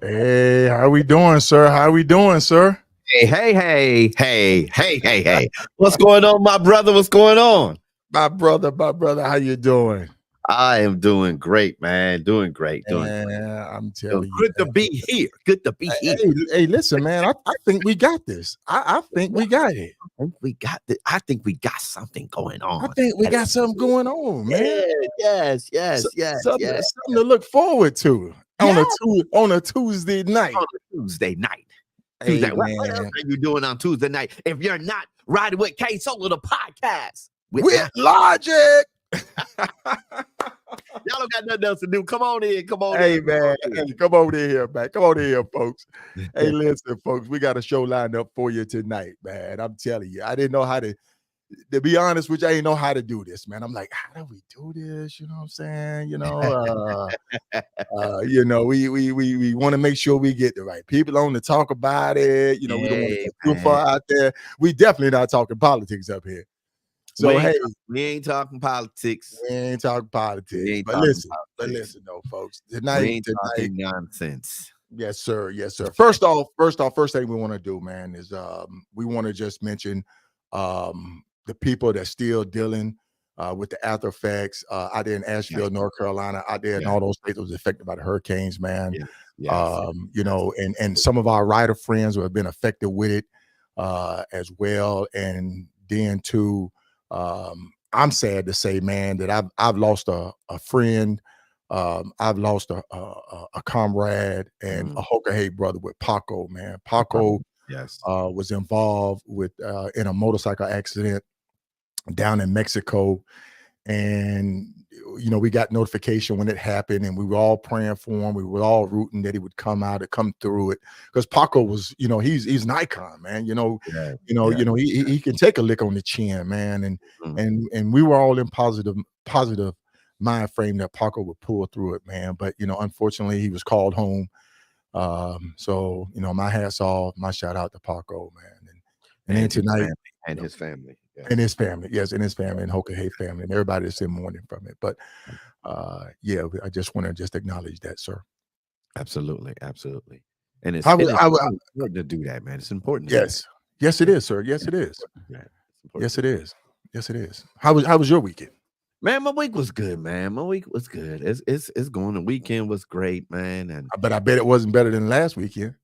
Hey, how we doing, sir? How we doing, sir? Hey. What's going on, my brother? What's going on? My brother, how you doing? I am doing great, man. Doing great. Yeah, I'm telling you. Good to be here. Good to be here. Hey, listen, man. I think we got this. I think we got it. I think we got something going I on. think we got something going on, man. Yes. Something to look forward to on Yeah. on a Tuesday night. On a Tuesday night. Hey, What else are you doing on Tuesday night if you're not riding with KSolo, the podcast? With Logic. Y'all don't got nothing else to do. Come on in. Hey, man. Hey, come over here, man. Come on in here, folks. Hey, listen, folks. We got a show lined up for you tonight, man. I'm telling you. I didn't know how to be honest with you, I didn't know how to do this, man. I'm like, how do we do this? You know what I'm saying? We want to make sure we get the right people on to talk about it. We don't want to get too far out there. We definitely not talking politics up here. So we ain't talking politics. We ain't talking politics. But listen, though, folks. Tonight, we ain't talking nonsense. Yes, sir. First thing we want to do, man, is we want to just mention the people that's still dealing with the after effects out there in Asheville, North Carolina, out there in all those states that was affected by the hurricanes, man. And some of our rider friends who have been affected with it as well. And then too, I'm sad to say, man, that I've lost a friend. I've lost a comrade and a Hoka Hey brother with Paco, man. Paco was involved with in a motorcycle accident down in Mexico, and we got notification when it happened, and we were all praying for him. We were all rooting that he would come out and come through it, because Paco was, he's an icon, man. He can take a lick on the chin, man, and we were all in positive mind frame that Paco would pull through it, man. But unfortunately, he was called home. So my hats off, my shout out to Paco, man, and then tonight his family. And his family, and his family, and Hoka Hey family, and everybody that's in mourning from it. But I just want to just acknowledge that, sir. Absolutely. And it's important to do that, man. It's important. Yes, it is, sir. Yes, it is. Yes, it is. How was your weekend? Man, my week was good, man. My week was good. It's going. The weekend was great, man. And but I bet it wasn't better than last weekend.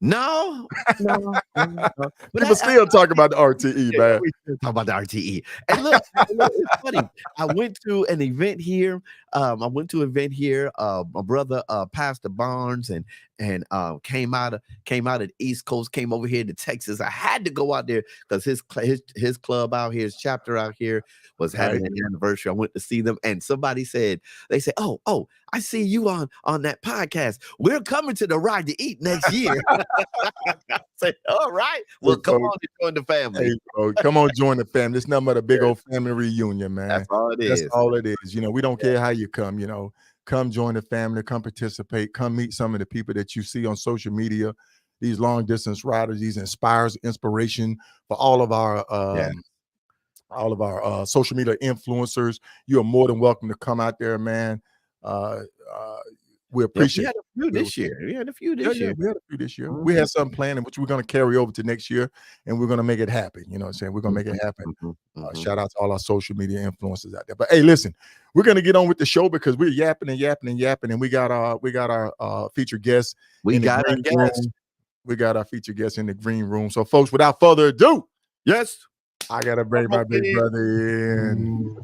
No. People still talk about the RTE, man. We still talk about the RTE. And look, it's funny. I went to an event here. My brother, Pastor Barnes, and came out of the East Coast, came over here to Texas. I had to go out there because his club out here, his chapter out here, was having an anniversary. I went to see them, and they said, "Oh, I see you on that podcast. We're coming to the Ride to Eat next year." I said, "All right, well, come on and join the family." Hey, bro, come on, join the family. It's nothing but a big old family reunion, man. That's all it is. That's all it is. We don't care how you come. Come join the family. Come participate. Come meet some of the people that you see on social media. These long distance riders. These inspiration for all of our social media influencers. You are more than welcome to come out there, man. We appreciate it. We had a few this year. We had something planned, which we're going to carry over to next year, and we're going to make it happen. You know what I'm saying? We're going to make it happen. Shout out to all our social media influencers out there. But hey, listen, we're going to get on with the show because we're yapping, and we got our featured guests. We got our featured guests in the green room. So, folks, without further ado, I got to bring my big brother in.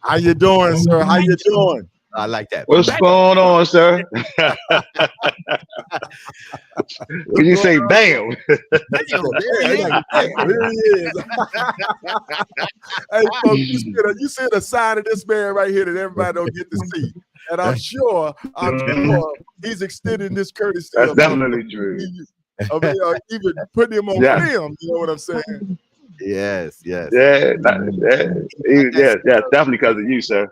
How you doing, sir? How you doing? I like that. What's going on, sir? When you say bam. There he is. Hey, folks, you see the side of this man right here that everybody don't get to see. And I'm sure he's extending this courtesy. That's definitely true. Even putting him on film, you know what I'm saying? Yes. Yeah, definitely because of you, sir.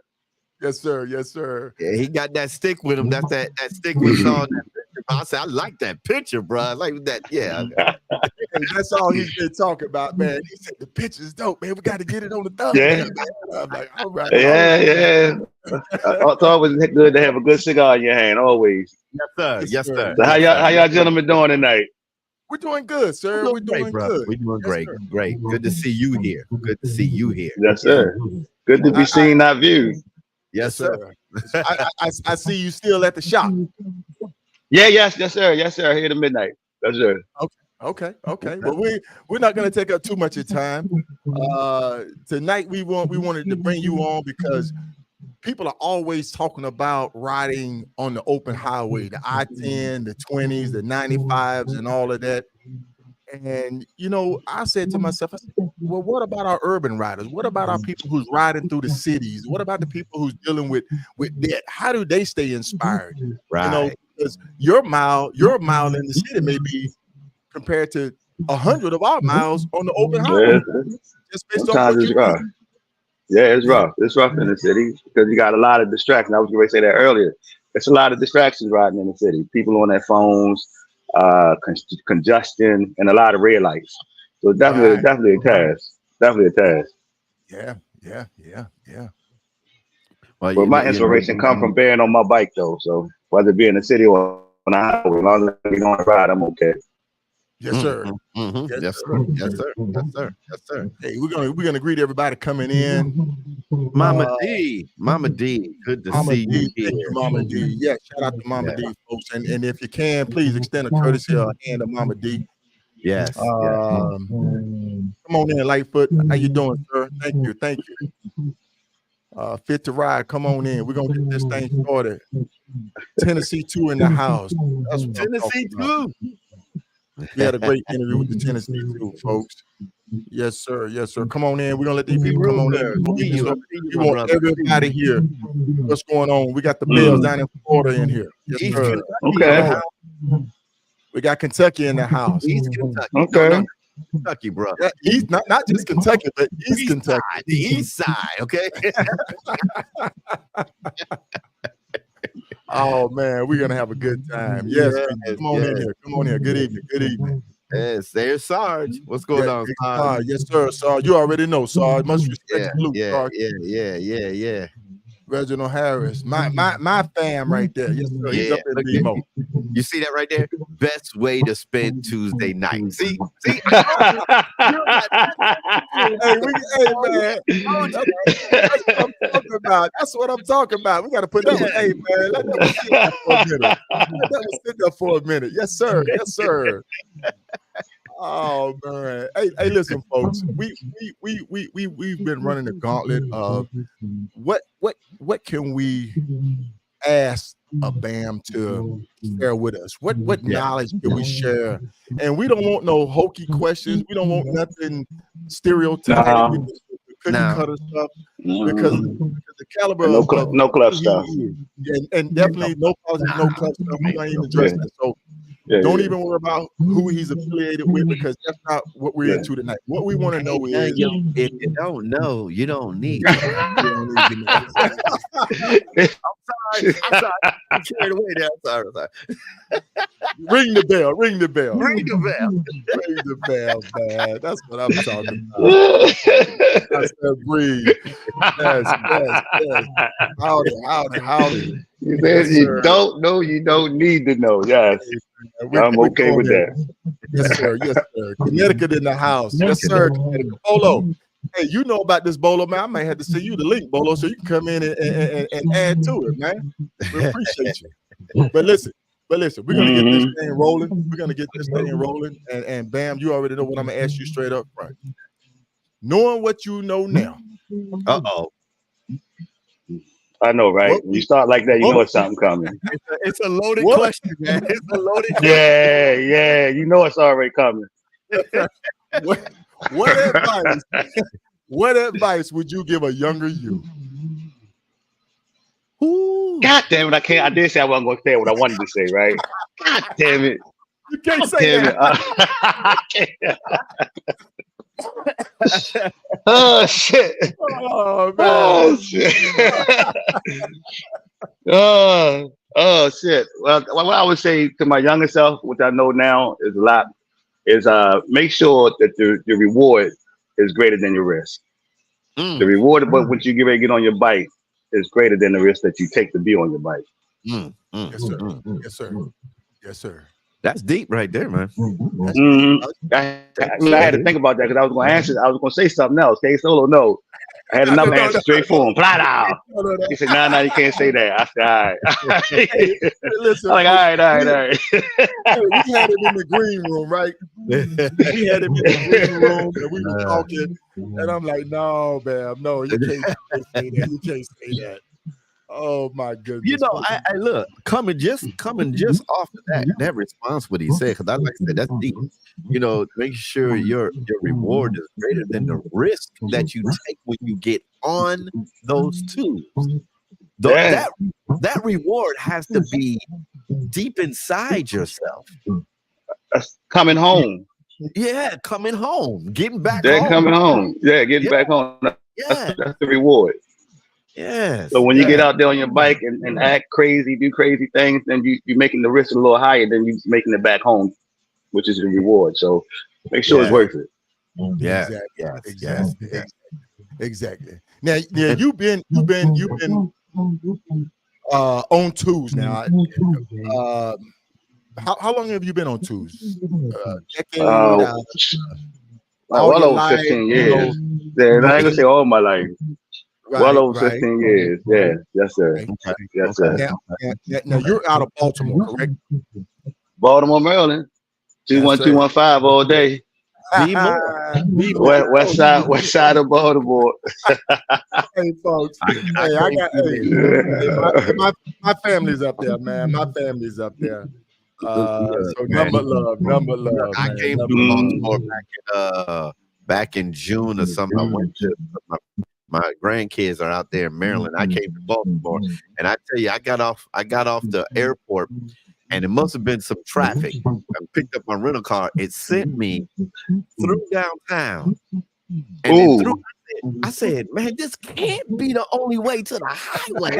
Yes, sir. Yeah, he got that stick with him. That's that stick we saw in that picture. I said, I like that picture, bro. I like that. Yeah. And that's all he's been talking about, man. He said the picture's dope, man. We got to get it on the thumb. Yeah. I'm like, all right. Yeah. It's always good to have a good cigar in your hand, always. Yes, sir. Yes, sir. So how y'all gentlemen doing tonight? We're doing good, sir. We're doing good. We're doing Yes, great. sir. Great. Good to see you here. Good to see you here. Yes, sir. Good to be seen, not viewed. Yes, sir. I see you still at the shop. Yeah, yes, sir. Yes, sir. Here to midnight. Yes, sir. Okay. Well, we're not going to take up too much of time. Tonight we wanted to bring you on because people are always talking about riding on the open highway, the I-10, the 20s, the 95s, and all of that. And I said to myself, well, what about our urban riders? What about our people who's riding through the cities? What about the people who's dealing with debt? How do they stay inspired? Right. Because your mile in the city may be compared to 100 of our miles on the open highway. Just based on Sometimes what it's rough. Yeah, it's rough. It's rough in the city because you got a lot of distractions. I was going to say that earlier. It's a lot of distractions riding in the city. People on their phones, congestion, and a lot of red lights. So definitely a task. Definitely a task. Yeah. Well, but my inspiration come from being on my bike though. So whether it be in the city or on the highway, as long as I get on the ride, I'm okay. Yes, sir. Mm-hmm. Yes, sir. Hey, we're gonna greet everybody coming in. Mama D, good to see you here. Thank you, Mama D. Yeah, shout out to Mama D, folks. And if you can, please extend a courtesy hand to Mama D. Yes. Come on in, Lightfoot. How you doing, sir? Thank you. Fit to ride. Come on in. We're gonna get this thing started. Tennessee 2 in the house. That's what Tennessee 2. We had a great interview with the Tennessee 2, folks. Yes, sir. Come on in. We're gonna let these people come on in. We want everybody here. What's going on? We got the Bills down in Florida in here. Yes, sir. Okay. We got Kentucky in the house. East Kentucky. Okay. No, Kentucky, bro. Yeah, East, not just Kentucky, but East Kentucky. Side, the East side. Okay. Oh man, we're gonna have a good time. Yes, come on in here. Come on here. Good evening. Yes, there's Sarge. What's going on, Sarge? Yes, sir. Sarge, you already know, Sarge. Much respect to Luke, Sarge. Yeah. Reginald Harris, my fam right there. Yes, sir. He's up in BMO. You see that right there? Best way to spend Tuesday night. See? Hey, man. That's what I'm talking about. We got to put that one. Hey, man, let that sit there for a minute. Yes, sir. Oh man! Hey, listen, folks. We've been running the gauntlet of what can we ask a BAM to share with us? What knowledge can we share? And we don't want no hokey questions. We don't want nothing stereotyped. Cookie cutter stuff because the caliber of no club stuff, and definitely no politics, no club stuff. We don't even address that. So. Don't even worry about who he's affiliated with because that's not what we're into tonight. What we want to know is if you don't know, you don't need. I'm sorry. I'm carried away there. I'm sorry. Ring the bell. Ring the bell, man. That's what I'm talking about. That's that breathe. Yes. Howdy. You said you don't know, you don't need to know. Yes. I'm okay with that. Yes, sir. Connecticut in the house. Yes, sir. Bolo. Hey, you know about this, Bolo, man. I might have to send you the link, Bolo, so you can come in and add to it, man. We appreciate you. But listen, we're gonna get this thing rolling. And bam, you already know what I'm gonna ask you straight up front. Knowing what you know now. I know, right? When you start like that, you know it's something coming. It's a loaded question, man. It's a loaded question. Yeah. You know it's already coming. What advice would you give a younger you? God damn it! I did say I wasn't going to say what I wanted to say, right? God damn it! You can't say that. Oh shit! Oh man! Oh shit! Oh shit! Well, what I would say to my younger self, which I know now is a lot, is make sure that the reward is greater than your risk. The reward, but once you get ready to get on your bike, is greater than the risk that you take to be on your bike. Yes, sir. Yes, sir. Yes, sir. That's deep right there, man. That's I had to think about that because I was going to answer. I was going to say something else. KSolo, no. I had another answer straight for him. Flat out. He said, "No, you can't say that." I said, "All right." Hey, listen, I'm like, all right. We had it in the green room, right? We had it in the green room, and we were talking, and I'm like, "No, man, no, you can't say that. You can't say that." Oh my goodness! You know, I look coming just off of that response what he said, because like I said, that's deep. You know, make sure your reward is greater than the risk that you take when you get on those tools. That reward has to be deep inside yourself. That's coming home. Yeah, coming home, getting back home. Coming home. Yeah, getting back home. That's the reward. Yes. So when you get out there on your bike and act crazy, do crazy things, then you're making the risk a little higher than you making it back home, which is the reward. So make sure it's worth it. Yeah. Exactly. Now, you've been on twos now. How long have you been on twos? Decade. Well over 15 years. Yeah, I ain't gonna say all my life. Well over 15 years. Yeah, yes, sir. Right. Yes, sir. Now you're out of Baltimore, correct? Baltimore, Maryland. 21215 all day. West side of Baltimore. Hey, folks. My family's up there, man. My family's up there. So number love. I came to Baltimore back in June or something. I went to my grandkids are out there in Maryland. I came to Baltimore, and I tell you, I got off the airport, and it must have been some traffic. I picked up my rental car. It sent me through downtown, and then I said, "Man, this can't be the only way to the highway."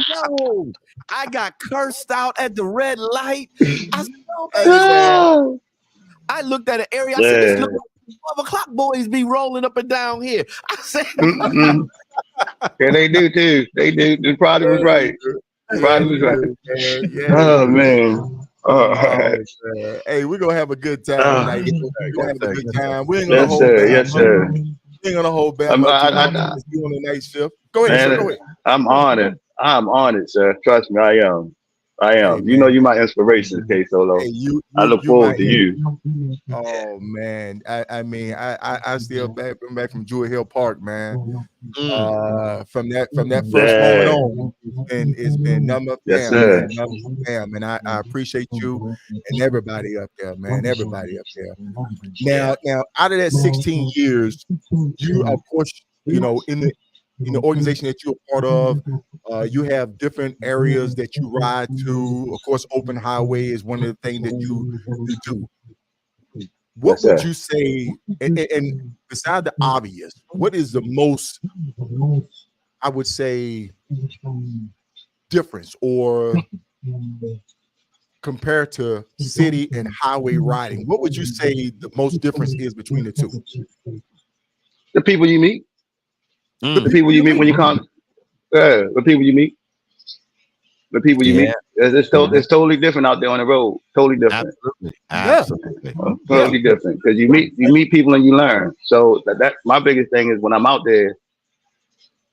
No, I got cursed out at the red light. I said, "No, baby." I looked at an area. I said, "This looks like 12 o'clock boys be rolling up and down here." I said, "Yeah, they do too. They do. The product was right. Yeah. Oh man." Hey, we're gonna have a good time tonight. We're gonna have a good time. We ain't gonna We ain't gonna hold back. You on the night shift. Go ahead, sir. Go ahead. I'm honored, sir. Trust me, I am. Hey, you know, you're my inspiration, KSolo. Hey, I look forward to you. Oh man, I still back from Jewel Hill Park, man. From that first moment on, and it's been number fam, and I appreciate you and everybody up there, man. Everybody up there. Now, out of that 16 years, you of course, you know, in the organization that you're a part of, you have different areas that you ride to. Of course, open highway is one of the things that you do. What would you say, and beside the obvious, what is the most, I would say, difference or compared to city and highway riding? What would you say the most difference is between the two? The people you meet. The people you meet when you come. The people you meet. The people you meet. It's totally different out there on the road. Totally different. Absolutely. Totally different. Because you meet people and you learn. So that my biggest thing is when I'm out there,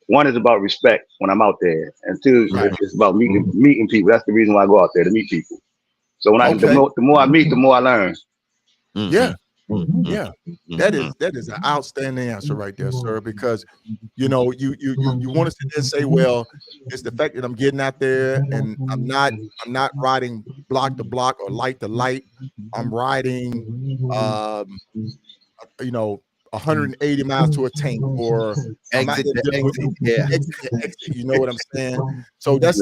one is about respect when I'm out there. And two, it's about meeting people. That's the reason why I go out there, to meet people. So when the more I meet, the more I learn. Yeah. Yeah, that is an outstanding answer right there, sir. Because you know you want to sit there and say, well, it's the fact that I'm getting out there and I'm not riding block to block or light to light. I'm riding, 180 miles to a tank or exit. You know what I'm saying? So that's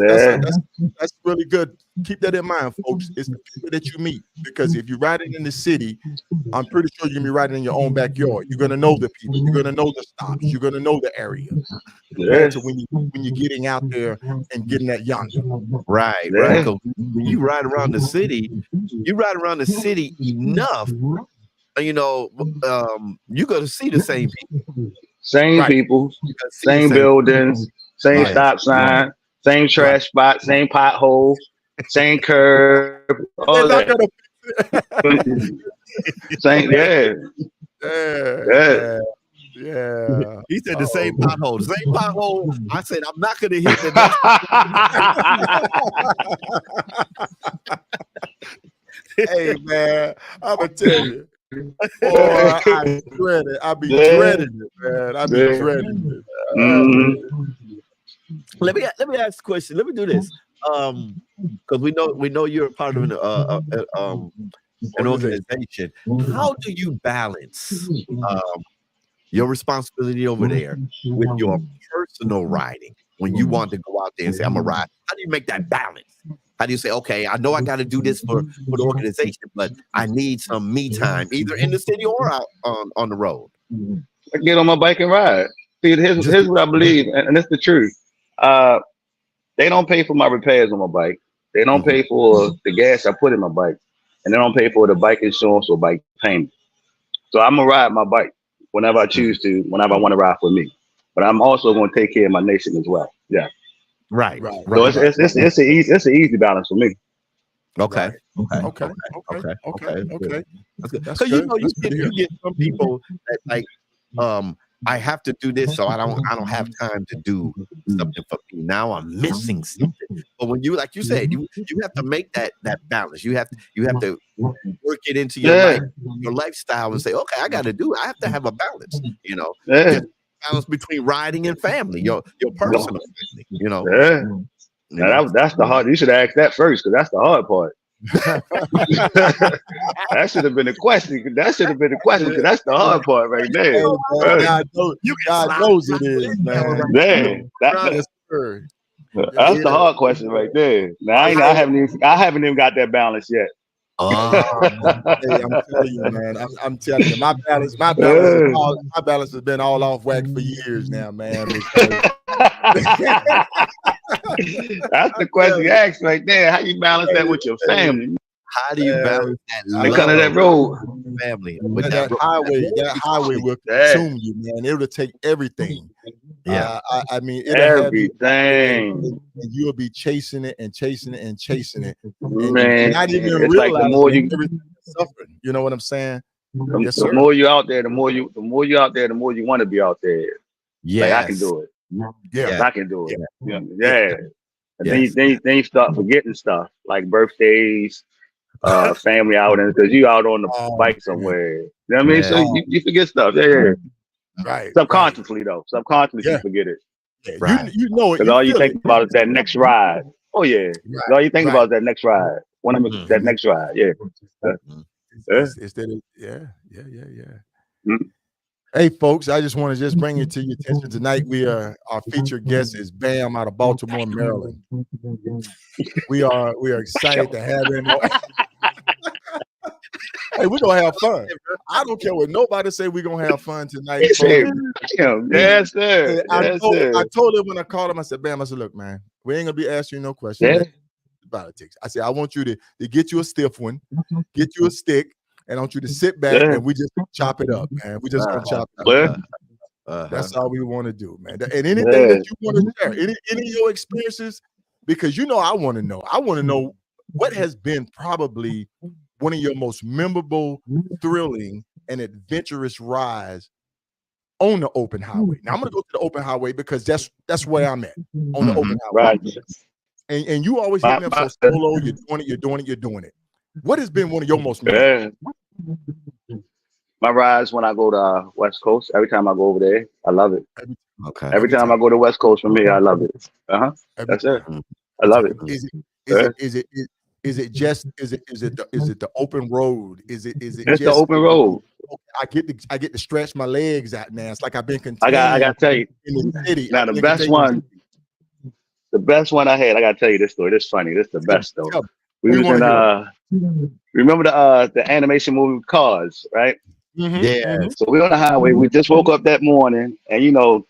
really good. Keep that in mind, folks. It's the people that you meet, because if you're riding in the city, I'm pretty sure you're gonna be riding in your own backyard. You're gonna know the people. You're gonna know the stops. You're gonna know the area. Compared to when you're getting out there and getting that yonder. Right. When you ride around the city, enough. You know, you're gonna see the same people. People, same buildings, same stop sign, Same trash spot, same pothole, same curb, all They're not that. Same, yeah. Yeah. Yeah. He said the same pothole. The same pothole. I said, I'm not going to hit the next. Hey, man, I'm going to tell you. Boy, I dread it. I be dreading it, man. I be dreading it. Let me ask a question. Let me do this. Because we know you're a part of an organization. How do you balance your responsibility over there with your personal riding when you want to go out there and say, I'm gonna ride? How do you make that balance? How do you say, okay, I know I got to do this for the organization, but I need some me time, either in the city or out on the road? I get on my bike and ride. See, here's what I believe, and it's the truth. They don't pay for my repairs on my bike. They don't pay for the gas I put in my bike, and they don't pay for the bike insurance or bike payment. So I'm gonna ride my bike whenever I choose to, whenever I want to ride for me. But I'm also going to take care of my nation as well. Yeah. Right. So it's an easy balance for me. Okay. Okay. Because you get some people that like, I have to do this, so I don't have time to do something for me. Now I'm missing something. But when you, like you said, you have to make that balance. You have to work it into your life, your lifestyle, and say, okay, I have to have a balance. You know, balance between riding and family, your personal family. You know, that's the hard. You should ask that first, because that's the hard part. That should have been a question. That should have been a question, because that's the hard part right there. God knows it is, man. That's the hard question right there. Now I haven't even got that balance yet. Hey, I'm telling you, man. I'm telling you, my balance has been all off whack for years now, man. That's the question you asked right there. How you balance that with your family? How do you balance that? Because of that road, family. But that highway will consume you, man. It will take everything. Yeah, I mean, everything. And you'll be chasing it and chasing it and chasing it, man. Not even it's realize like the more you suffering. You know what I'm saying? The more you out there, the more you out there, the more you want to be out there. Yeah, like, I can do it. Yeah, I can do it. Yeah. And then you start forgetting stuff like birthdays, family outings, because you out on the bike somewhere. You know what I mean? So you forget stuff. Yeah. Right. Subconsciously though. Subconsciously you forget it. Yeah. Right. You know it. Because all you think about is that next ride. Oh yeah. Right. All you think about is that next ride. That next ride. Yeah. Hey folks, I just want to bring it to your attention tonight. Our featured guest is Bam out of Baltimore, Maryland. We are excited to have him. Hey, we're gonna have fun. I don't care what nobody say. We're gonna have fun tonight. Yes, sir. I told him when I called him, I said, Bam, I said, look, man, we ain't gonna be asking you no questions. Politics. I said, I want you to get you a stiff one, get you a stick, and I want you to sit back and we just chop it up, man. We just gonna chop it up. That's all we want to do, man. And anything that you want to share, any of your experiences, because I want to know. I want to know what has been probably one of your most memorable, thrilling, and adventurous rides on the open highway. Now I'm gonna go to the open highway because that's where I'm at on the open highway. Right. And you always hit me up for solo. You're doing it. What has been one of your most memorable? My rides when I go to West Coast. Every time I go over there, I love it. Okay. Every time I go to West Coast for me, I love it. That's it. I love it. Is it the open road? Is it it's just the open road? I get to stretch my legs out now. It's like I've been contained. I gotta tell you in the city. now the best one I had. I gotta tell you this story. This is funny. This is the best though. We was in remember the animation movie Cars, right? Yeah. So we're on the highway. We just woke up that morning, and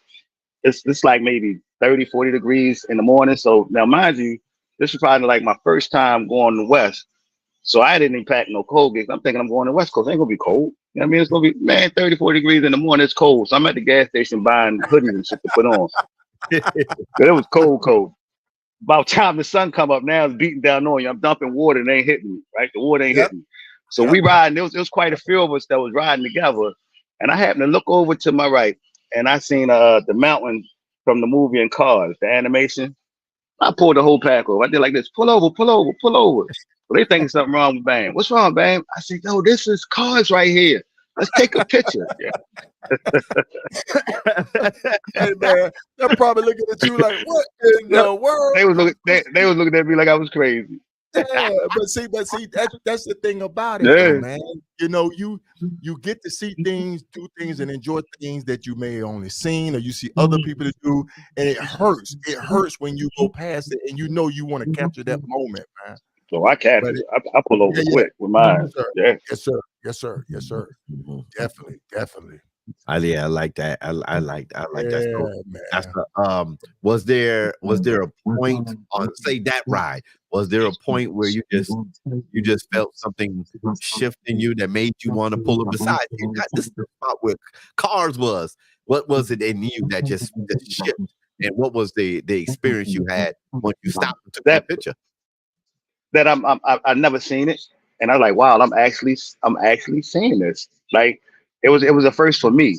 it's like maybe 30-40 degrees in the morning. So now mind you, this is probably like my first time going west. So I didn't even pack no cold gear. I'm thinking I'm going to West Coast. It ain't gonna be cold. You know what I mean? It's gonna be 30-40 degrees in the morning. It's cold. So I'm at the gas station buying hoodies and shit to put on. It was cold. By the time the sun come up, now it's beating down on you. I'm dumping water and they ain't hitting me, right? The water ain't Yep. hitting me. So Yep. we riding. It was quite a few of us that was riding together. And I happened to look over to my right and I seen the mountain from the movie in Cars, the animation. I pulled the whole pack over. I did like this, pull over, pull over, pull over. Well, they thinking something wrong with Bam. What's wrong, Bam? I said, no, this is Cars right here. Let's take a picture. Yeah. Hey man, they're probably looking at you like, what in the world? They was looking at me like I was crazy. Yeah, but see, that's the thing about it, though, man. You know, you get to see things, do things, and enjoy things that you may have only seen or you see other people to do, and it hurts. It hurts when you go past it, and you know you want to capture that moment, man. So I captured it. I pull over quick with mine. Yes, sir. Yes, sir. Yes, sir. Definitely. I like that. I like that. So man. that's was there a point on say that ride? Was there a point where you just felt something shift in you that made you want to pull it? Besides, this is about where Cars was. What was it in you that just shift? And what was the experience you had when you stopped and took that picture? That I've never seen it, and I was like, wow, I'm actually seeing this. Like it was a first for me,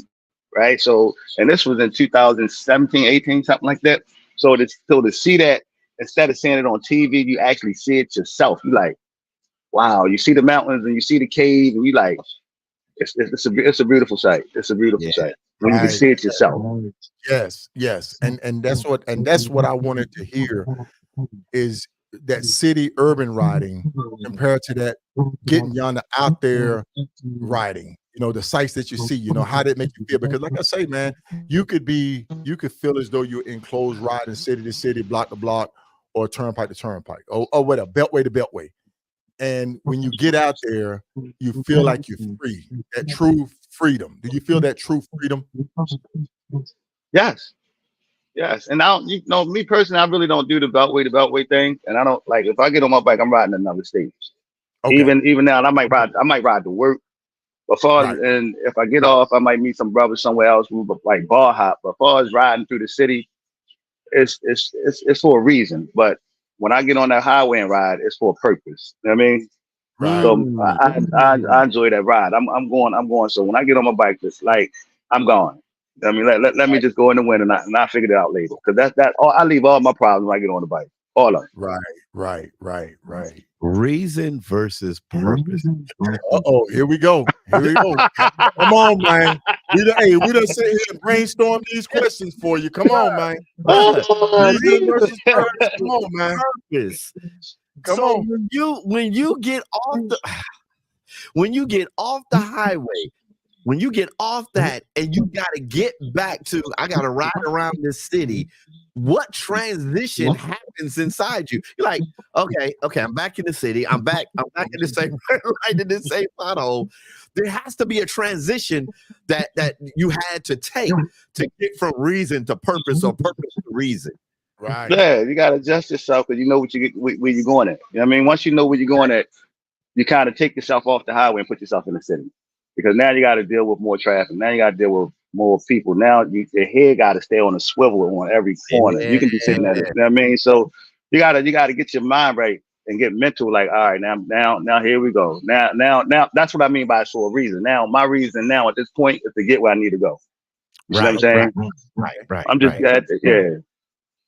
right? So, and this was in 2017, 18, something like that. So to see that instead of seeing it on TV, you actually see it yourself. You like, wow, you see the mountains and you see the cave, and you like, it's a beautiful sight. It's a beautiful sight when you can see it yourself. Yes, and that's what I wanted to hear is that city urban riding compared to that getting yonder out there riding. You know, the sights that you see, you know, how did it make you feel? Because like I say, man, you could feel as though you're enclosed riding city to city, block to block, or turnpike to turnpike, or whatever, beltway to beltway. And when you get out there, you feel like you're free, that true freedom. Do you feel that true freedom? Yes. And I don't, me personally, I really don't do the beltway thing. And I don't like, if I get on my bike, I'm riding another state. Okay. Even now, I might ride to work. But and if I get off, I might meet some brothers somewhere else, like bar hop. But as far as riding through the city, it's for a reason. But when I get on that highway and ride, it's for a purpose. You know what I mean? Right. So I enjoy that ride. I'm going. So when I get on my bike, it's like I'm gone. I mean, let me just go in the wind and I figure it out later. Because I leave all my problems when I get on the bike. All of them. Right. Reason versus purpose. Here we go. Come on, man. We done sit here and brainstorm these questions for you. Come on, man. Reason versus purpose. Come on, man. Purpose. Come on. When you get off the highway, when you get off that and you got to get back to, I got to ride around this city, what transition happens inside you? You're like, okay, I'm back in the city. I'm back in the same, right in the same pothole. There has to be a transition that you had to take to get from reason to purpose or purpose to reason. Right. Yeah, you got to adjust yourself because you know where you're going at. You know what I mean? Once you know where you're going at, you kind of take yourself off the highway and put yourself in the city. Because now you got to deal with more traffic. Now you got to deal with more people. Now your head got to stay on a swivel on every corner. You can be sitting there. You know what I mean? So you got to get your mind right and get mental. Like, all right, now here we go. Now that's what I mean by for a reason. Now my reason now at this point is to get where I need to go. You know what I'm saying? Right. I'm just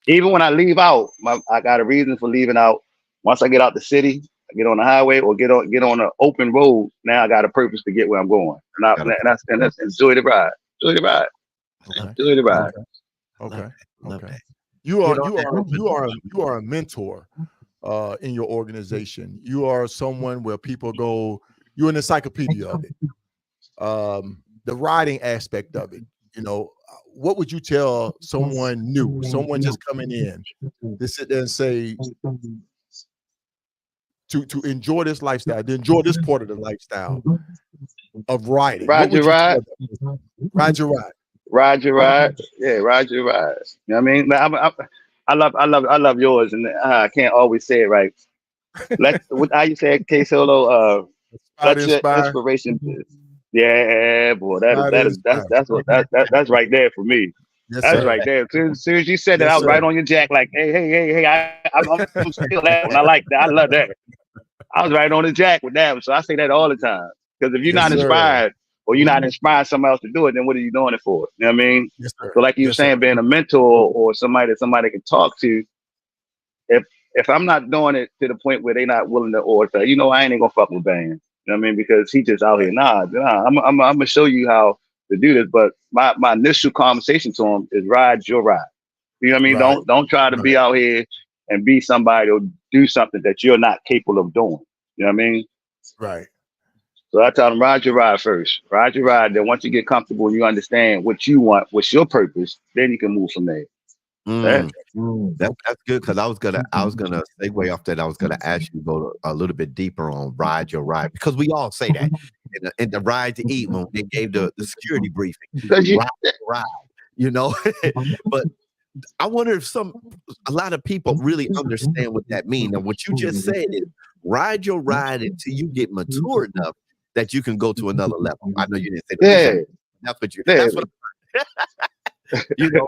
Even when I leave out, I got a reason for leaving out. Once I get out the city, I get on the highway or get on an open road. Now I got a purpose to get where I'm going, and that's enjoy the ride. Enjoy the ride. Enjoy the ride. Okay. You are a mentor in your organization. You are someone where people go. You're an encyclopedia of it. The riding aspect of it. You know, what would you tell someone new, someone just coming in, to sit there and say, to enjoy this lifestyle, to enjoy this part of the lifestyle of riding? Ride your ride. Ride your ride. Ride your ride. Yeah, ride your ride. You know what I mean? I love yours, and I can't always say it right. How you say it, KSolo? Let your inspiration. Yeah, boy, that's right there for me. Yes, That's sir. right there. As soon as you said that, Yes, I was sir. right on your jack. Like, hey, I'm still that one. I like that. I love that. I was right on the jack with that one. So I say that all the time. Because if you're Yes, not sir. inspired or you're not inspiring somebody else to do it, then what are you doing it for? You know what I mean? Yes, sir. So like you were Yes, sir. saying, being a mentor or somebody that somebody can talk to, if I'm not doing it to the point where they're not willing to, or say, you know, I ain't gonna fuck with bands. You know what I mean? Because he just out here. Nah, I'm gonna show you how to do this. But my initial conversation to him is ride your ride. You know what I mean? Right. Don't try to be out here and be somebody or do something that you're not capable of doing. You know what I mean? Right. So I tell them, ride your ride first. Ride your ride. Then once you get comfortable and you understand what you want, what's your purpose, then you can move from there. That's good, because I was gonna segue off that. I was gonna ask you to go a little bit deeper on ride your ride, because we all say that in the ride to eat when they gave the security briefing. Ride your ride, you know. But I wonder if a lot of people really understand what that means. And what you just said is ride your ride until you get mature enough that you can go to another level. I know you didn't say that. That's what you. That's what. You know,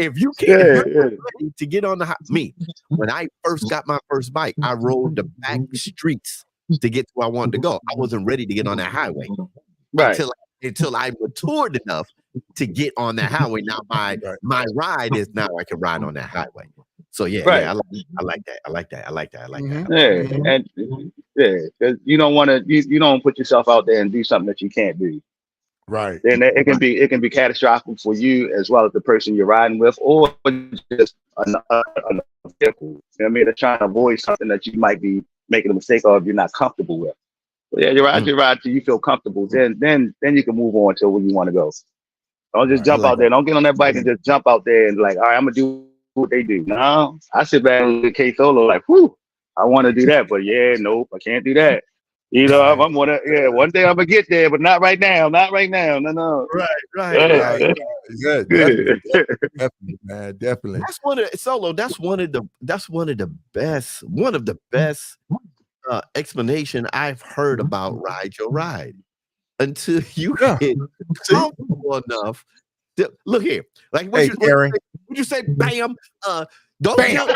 if you can't to get on when I first got my first bike, I rode the back streets to get to where I wanted to go. I wasn't ready to get on that highway until I matured enough to get on that highway. Now my ride is now I can ride on that highway. So I like that. I like that. And because you don't want to, you don't put yourself out there and do something that you can't do. Right. Then it can be catastrophic for you as well as the person you're riding with, or just another vehicle. You know what I mean? They're trying to avoid something that you might be making a mistake of you're not comfortable with. So you ride till you feel comfortable. Then you can move on to where you want to go. Don't just jump out there. Don't get on that bike and just jump out there and like, all right, I'm gonna do what they do. No, I sit back and look at KSolo like, whew, I want to do that, but nope, I can't do that. You know, I'm one day I'm gonna get there, but not right now. Not right now. No. Right. Yeah, definitely, man, definitely. That's one of the best explanation I've heard about ride your ride. Until you get comfortable enough. Look here, like what you say, bam, don't jump.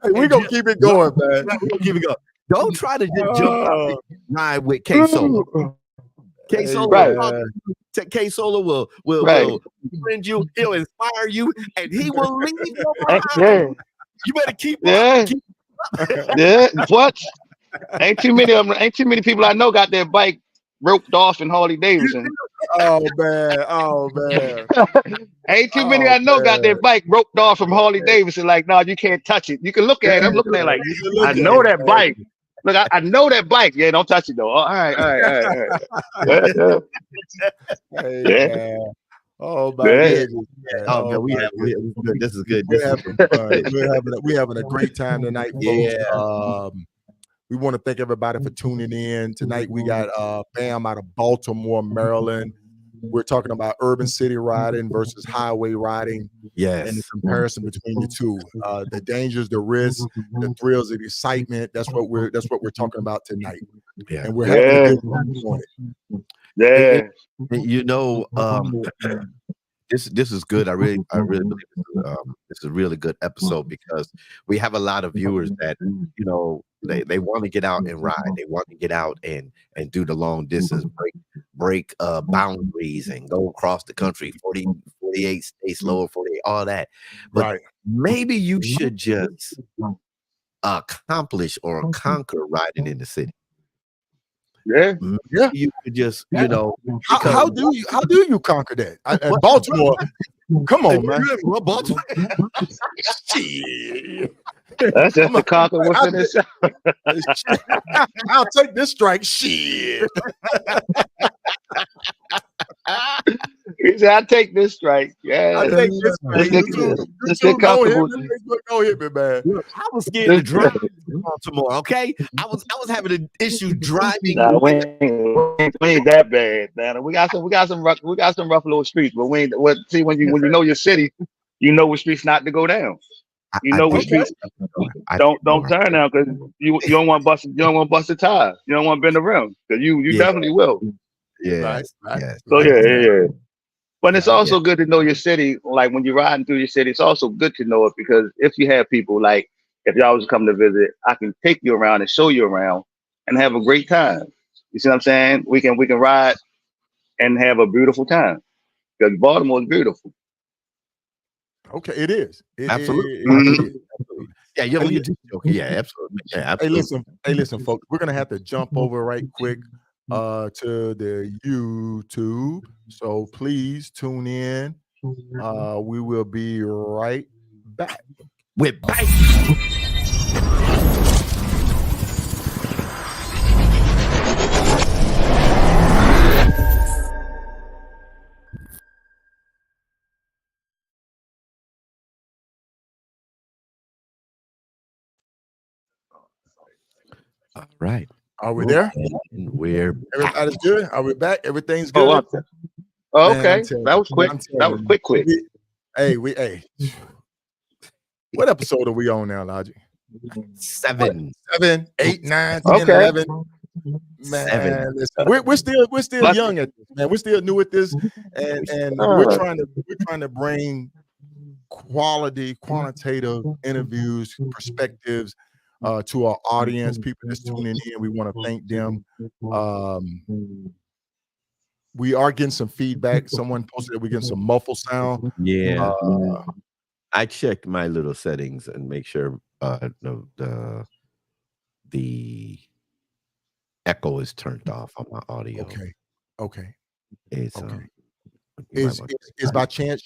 Hey, we're gonna keep it going, man. We're gonna keep it going. Don't try to just jump out and ride with KSolo. KSolo will friend you, he'll inspire you, and he will leave you behind. You better keep up. What? Ain't too many people I know got their bike roped off in Harley Davidson. Oh man. Ain't too many I know got their bike roped off from Harley Davidson. Like, no, you can't touch it. You can look at it. I'm looking at it like, I know that bike. Look, I know that bike. Yeah, don't touch it though. All right. Man. Oh my goodness. Oh man, this is good. We're having a great time tonight, folks. We want to thank everybody for tuning in. Tonight we got Bam out of Baltimore, Maryland. We're talking about urban city riding versus highway riding. Yes. And the comparison between the two. The dangers, the risks, the thrills, the excitement. That's what we're talking about tonight. Yeah. And we're having a good time on it. Yeah. You know, this is good. I really believe this is a really good episode, because we have a lot of viewers that, you know, they want to get out and ride. They want to get out and do the long distance, break boundaries and go across the country, 48 states, lower 48, all that. But maybe you should just accomplish or conquer riding in the city. Yeah. You could just, you know, how do you conquer that? At Baltimore, come on, man. Baltimore. That's just the conquer within itself. I'll take this strike. Shit. He said, "I take this strike." Yeah, I take this strike. Just get comfortable. Go hit me, man. I was scared to drive to Baltimore. Okay, I was having an issue driving. Nah, we ain't that bad, man. We got some rough little streets, but we ain't. See, when you know your city, you know what streets not to go down. You know what streets don't turn down, because you don't want to bust a tire. You don't want to bend the rim, because you definitely will. Yeah. So yeah. But it's also good to know your city. Like when you're riding through your city, it's also good to know it because if you have people like, if y'all was come to visit, I can take you around and show you around and have a great time. You see what I'm saying? We can ride and have a beautiful time because Baltimore is beautiful. Okay, it is. Absolutely. It is. Absolutely. Yeah, you do joking. Yeah, absolutely. Yeah, absolutely. Hey, listen, folks. We're gonna have to jump over right quick to the YouTube. So please tune in. We will be right back. We're back. All right. Are we there? And we're Everybody's good. Are we back? Everything's good. Okay. That was quick. That was quick. Hey. What episode are we on now, Logic? 7, 8, 9, 10, Okay. 11. Man, listen, we're still young at this, man. We're still new at this, and we're trying to bring quantitative interviews, perspectives to our audience, people that's tuning in. We want to thank them. We are getting some feedback. Someone posted that we're getting some muffled sound. Yeah. I checked my little settings and make sure the echo is turned off on my audio. Okay. It's okay. Is by chance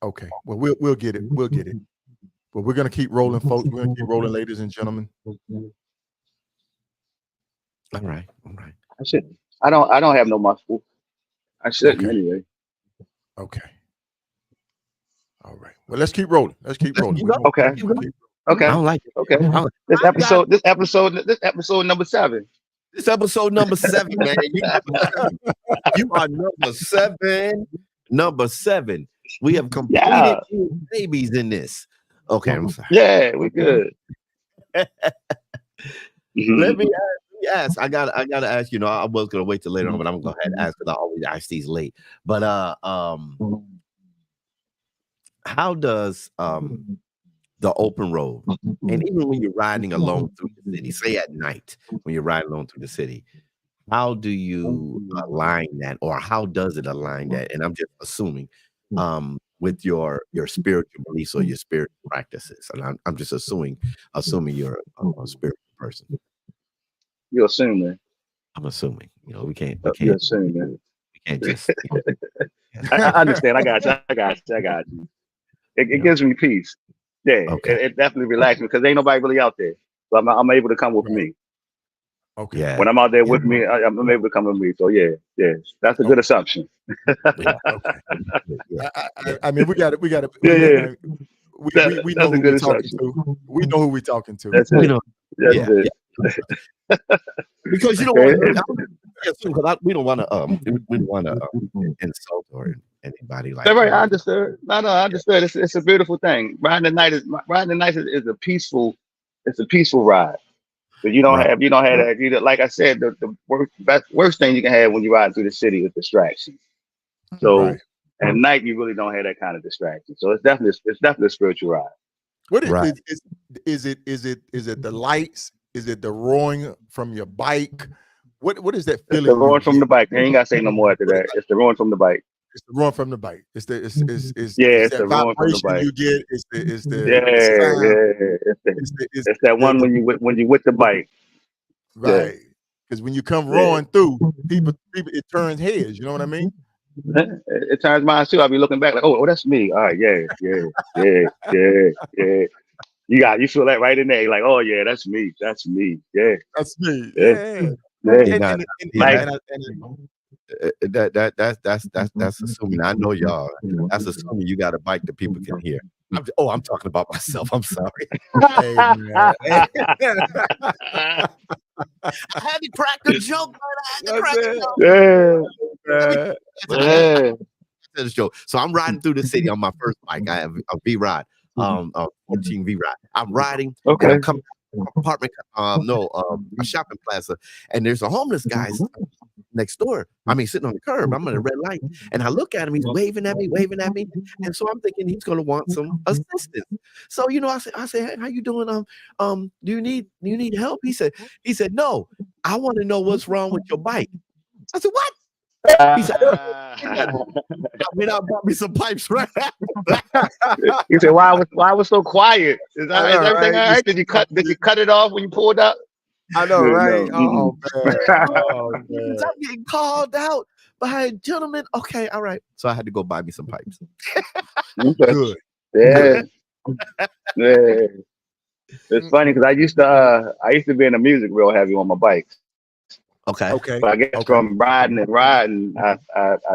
okay. Well, we'll get it. We'll get it. But we're gonna keep rolling, folks. We're gonna keep rolling, ladies and gentlemen. All right. I shouldn't. I don't have no muffle. I shouldn't anyway. Okay. All right. Well, let's keep rolling. Okay. Okay. I don't like it. Okay. This episode number 7. This episode number 7, man. You are number 7. Number 7. We have completed babies in this. Okay, I'm sorry. Yeah, we're good. Let me ask. I gotta ask. I was gonna wait till later on, but I'm gonna go ahead and ask because I always ask these late. But how does the open road, and even when you're riding alone through the city, say at night when you're riding alone through the city, how do you align that, or how does it align that? And I'm just assuming with your spiritual beliefs or your spiritual practices, and I'm just assuming you're a spiritual person. You're assuming. I'm assuming. We can't. You're assuming. We can't just. I understand. I got you. It gives me peace. Yeah, okay. It definitely relaxes me because ain't nobody really out there. So I'm able to come with me. Okay. Yeah. When I'm out there with me, I'm able to come with me. So yeah, that's a good assumption. Okay. I mean, we got it. Yeah. We know who we're talking to. We know who we're talking to. That's it. That's it. Because you don't want we don't want to insult or anybody like that. Right, that. I understood. No, I understood. It's a beautiful thing. Riding the night is a peaceful. It's a peaceful ride. But you don't have that. Like I said, the worst thing you can have when you ride through the city is distraction. So at night you really don't have that kind of distraction. So it's definitely a spiritual ride. What is it the lights? Is it the roaring from your bike? What is that feeling? It's the roaring from the bike. I ain't gotta say no more after that. It's the roaring from the bike. It's the roaring from the bike. It's the roaring from the bike. You get. It's that one when you with the bike. Right. Because when you come roaring through, people it turns heads. You know what I mean? It turns mine too. I'll be looking back like, oh, that's me. All right, yeah. You feel that right in there. You're like, oh yeah, that's me. That's me. Yeah. That's me. Yeah. That's assuming I know y'all. That's assuming you got a bike that people can hear. I'm talking about myself. I'm sorry. Hey, man. I had to crack a joke, but I had to crack a joke. Yeah. So I'm riding through the city on my first bike. I have a V-Ride, a 14 V-Ride. I'm riding. Okay. I'm coming from an apartment, a shopping plaza, and there's a homeless guy next door. I mean, sitting on the curb. I'm at a red light, and I look at him. He's waving at me, and so I'm thinking he's gonna want some assistance. So I said, hey, how you doing? Do you need help? He said, no. I want to know what's wrong with your bike. I said, what? He said, I bought me some pipes right after that. He said, why I was so quiet? Is everything all right? Did you cut it off when you pulled up? I know, right? No. Oh man. I'm getting called out by a gentleman. Okay, all right. So I had to go buy me some pipes. Good. Yeah. Yeah. It's funny because I used to be in the music real heavy on my bikes. Okay. But I guess from riding, I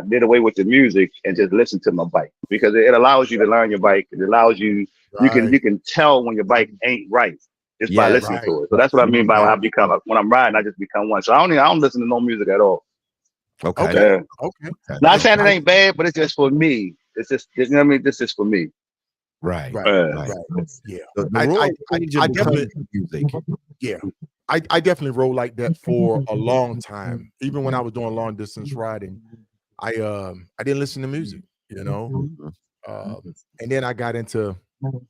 did away with the music and just listened to my bike because it allows you to learn your bike. It allows you you can tell when your bike ain't right just by listening to it. So that's what I mean by I become when I'm riding, I just become one. So I don't listen to no music at all. Okay. Not saying it ain't bad, but it's just for me. It's just what I mean. This is for me. Right. Yeah. I definitely music. Yeah. I definitely rode like that for a long time. Even when I was doing long distance riding, I didn't listen to music, and then I got into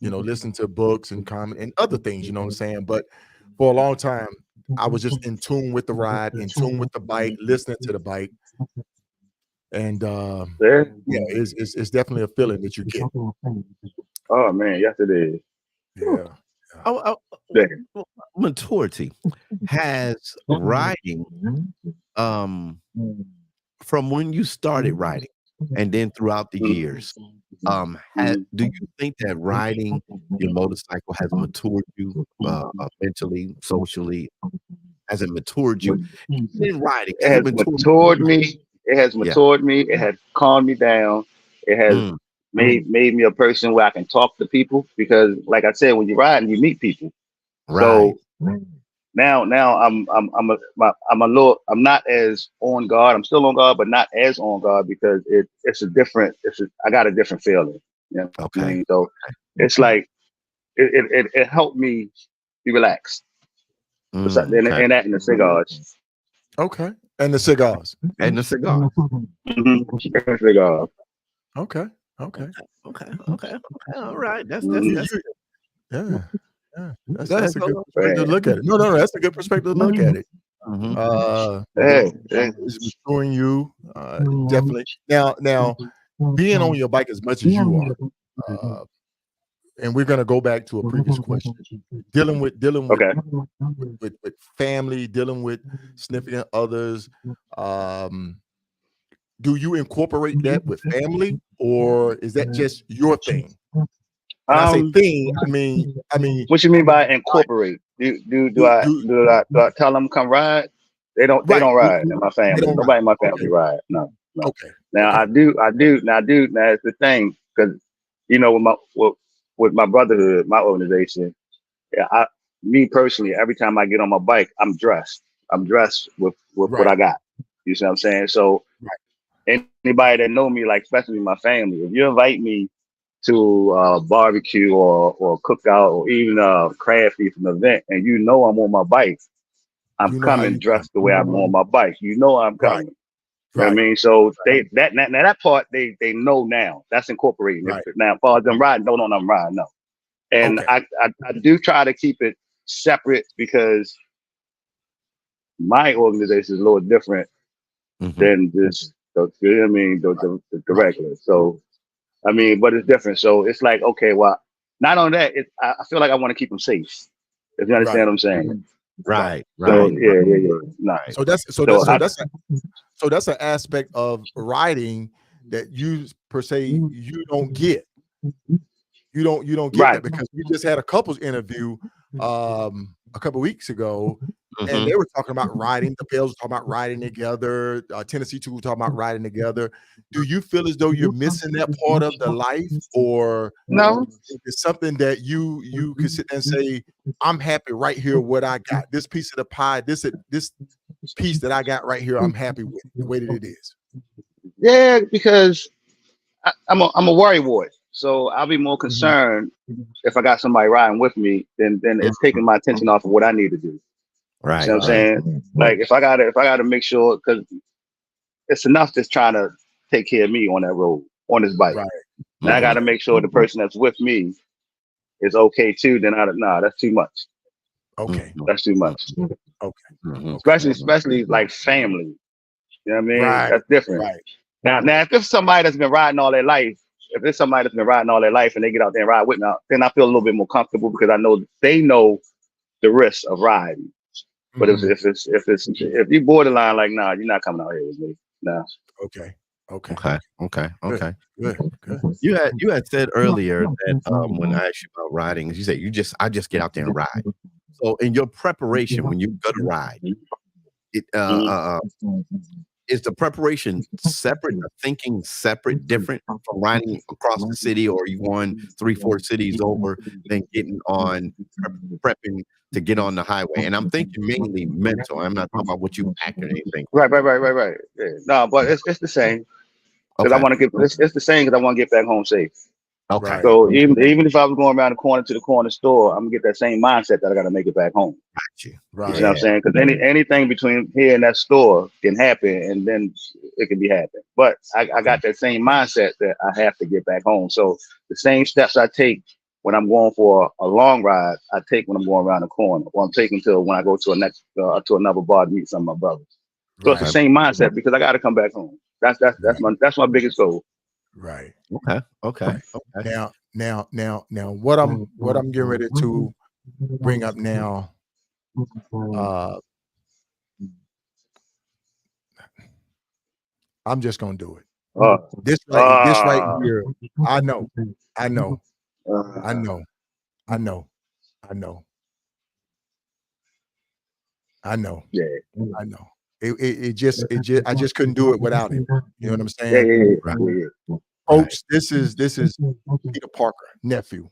listening to books and comment and other things, you know what I'm saying? But for a long time, I was just in tune with the ride, in tune with the bike, listening to the bike. And it's definitely a feeling that you get. Oh man, yes it is. Yeah. Maturity has riding from when you started riding and then throughout the years. Do you think that riding your motorcycle has matured you mentally, socially? Has it matured you in riding? It has matured me. It has matured me. It has calmed me down. It has made me a person where I can talk to people because, like I said, when you're riding, you meet people. Right. So now I'm not as on guard. I'm still on guard, but not as on guard because I got a different feeling. Okay. I mean? So it's like it helped me be relaxed. And that and the cigars. Okay. And the cigars. And the cigars. Cigars. Okay. All right. That's that's a good perspective to look at it. No, that's a good perspective to look at it. It's maturing you, definitely. Now, being on your bike as much as you are, and we're gonna go back to a previous question. Dealing with family, dealing with significant others. Do you incorporate that with family, or is that just your thing? When I say thing, I mean. What you mean by incorporate? Do I tell them come ride? They don't ride in my family. Nobody in my family ride. No. Okay. Now I do. Now it's the thing because with my brotherhood, my organization. Me personally, every time I get on my bike, I'm dressed. I'm dressed with what I got. You see what I'm saying? So anybody that know me, like especially my family, if you invite me to a barbecue or cookout or even a craft feast event, and I'm on my bike, I'm coming dressed the way I'm on my bike. I'm coming. You know what I mean? So that part they know now. That's incorporating. Right. Now, as far as them riding, don't know I'm riding, no. And I do try to keep it separate because my organization is a little different than this. You know what I mean? The regular. So I mean, but it's different. So it's like, okay, well, not on that. I feel like I want to keep them safe. If you understand what I'm saying. Right. So, yeah. No. So that's an aspect of riding that you per se you don't get. You don't get that because we just had a couples interview a couple weeks ago, and they were talking about riding. The Bells were talking about riding together. Tennessee 2 were talking about riding together. Do you feel as though you're missing that part of the life, or no? It's something that you can sit there and say, "I'm happy right here. What I got, this piece of the pie, this piece that I got right here, I'm happy with the way that it is." Yeah, because I'm a worrywart. So I'll be more concerned if I got somebody riding with me than it's taking my attention off of what I need to do. Right. You know what I'm saying? Like if I gotta make sure, because it's enough just trying to take care of me on that road, on this bike. Right. Now I got to make sure the person that's with me is okay too. Then that's too much. Okay. That's too much. Okay. Especially like family. You know what I mean? Right. That's different. Right. Now, if it's somebody that's been riding all their life, and they get out there and ride with me, then I feel a little bit more comfortable because I know they know the risks of riding. But if you borderline like, nah, you're not coming out here with me. Nah. Okay. Good. You had said earlier that when I asked you about riding, you said I just get out there and ride. So in your preparation when you go to ride, is the preparation separate, the thinking separate, different from riding across the city, or you going 3-4 cities over, then getting on prepping to get on the highway? And I'm thinking mainly mental. I'm not talking about what you pack or anything. Right. Yeah. No, but it's the same. Because I want to it's the same because I want to get back home safe. Okay. So even if I was going around the corner to the corner store, I'm gonna get that same mindset that I got to make it back home. Right. You know what I'm saying? Because anything between here and that store can happen, and then it can be happening. But I got that same mindset that I have to get back home. So the same steps I take when I'm going for a long ride, I take when I'm going around the corner, or I'm taking when I go to another bar to meet some of my brothers. So it's the same mindset because I got to come back home. That's my biggest goal. Right. Okay. Now, what I'm getting ready to bring up now. I'm just gonna do it. This right here. I know. Yeah. I know. I just couldn't do it without him. You know what I'm saying? Yeah. Folks, this is Peter Parker, nephew.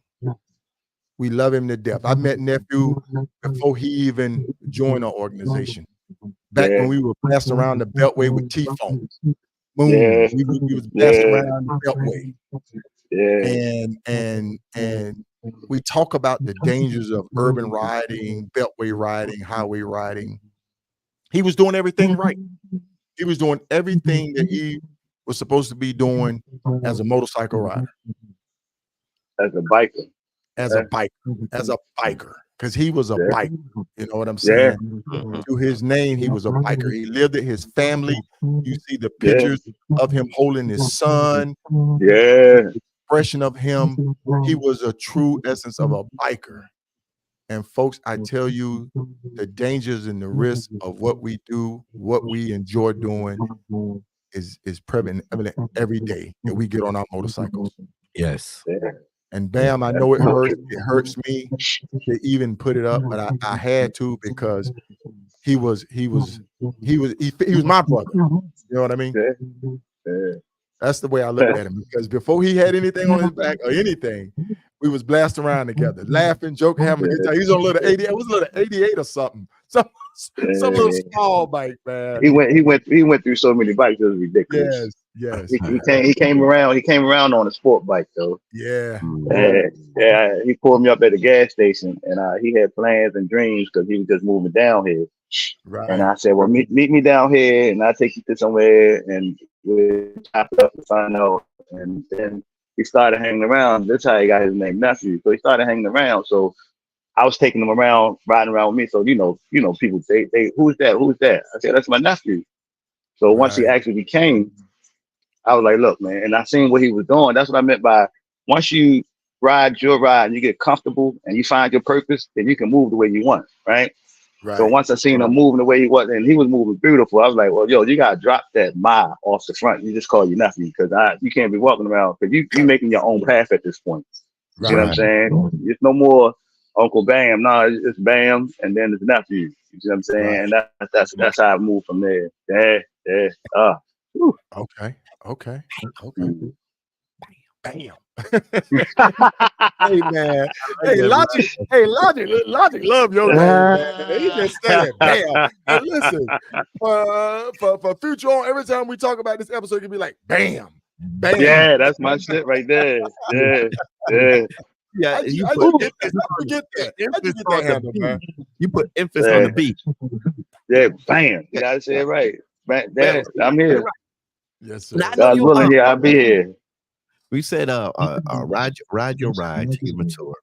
We love him to death. I met nephew before he even joined our organization. Back when we were passed around the Beltway with T-Phone. Boom. Yeah. We was passed around the Beltway. Yeah. And we talk about the dangers of urban riding, Beltway riding, highway riding. He was doing everything right. He was doing everything that he was supposed to be doing as a motorcycle rider. As a biker. As a biker. Because he was a biker. You know what I'm saying? To his name, he was a biker. He lived it. His family. You see the pictures of him holding his son. Yeah. Expression of him. He was a true essence of a biker. And folks, I tell you, the dangers and the risks of what we do, what we enjoy doing is prevalent every day that we get on our motorcycles. Yes. And bam, I know it hurts. It hurts me to even put it up, but I had to because he was my brother. You know what I mean? Yeah. That's the way I looked at him, because before he had anything on his back or anything, we was blasting around together, laughing, joking, having a good time. He was on a little 88. It was a little 88 or something. Some little small bike, man. He went through so many bikes, it was ridiculous. Yes. He came around on a sport bike though. Yeah. He pulled me up at the gas station, and he had plans and dreams because he was just moving down here. Right. And I said, well, meet me down here, and I'll take you to somewhere, and we'll chop it up and find out. And then he started hanging around. That's how he got his name, nephew. So he started hanging around. So I was taking him around, riding around with me. So you know, people say, who's that? I said, that's my nephew. So once he actually came, I was like, look, man, and I seen what he was doing. That's what I meant by once you ride your ride and you get comfortable and you find your purpose, then you can move the way you want, right? So once I seen him moving the way he was, and he was moving beautiful, I was like, well, yo, you gotta drop that mile off the front. You just call your nephew, because you can't be walking around, because you making your own path at this point. You know what I'm saying? It's no more Uncle Bam. No, it's Bam, and then it's nephew. You know what I'm saying? And that's how I moved from there. Okay. Bam. Hey man, Logic love your name, man. He just said it, bam. And listen, for future on, every time we talk about this episode, you can be like, bam. Yeah, that's my shit right there. Yeah. You put emphasis on the beat. Yeah, bam. You gotta say it right. I'm here. Yes, sir. Now, I know God's you. willing, here I'll be here. We said, ride your ride till you mature.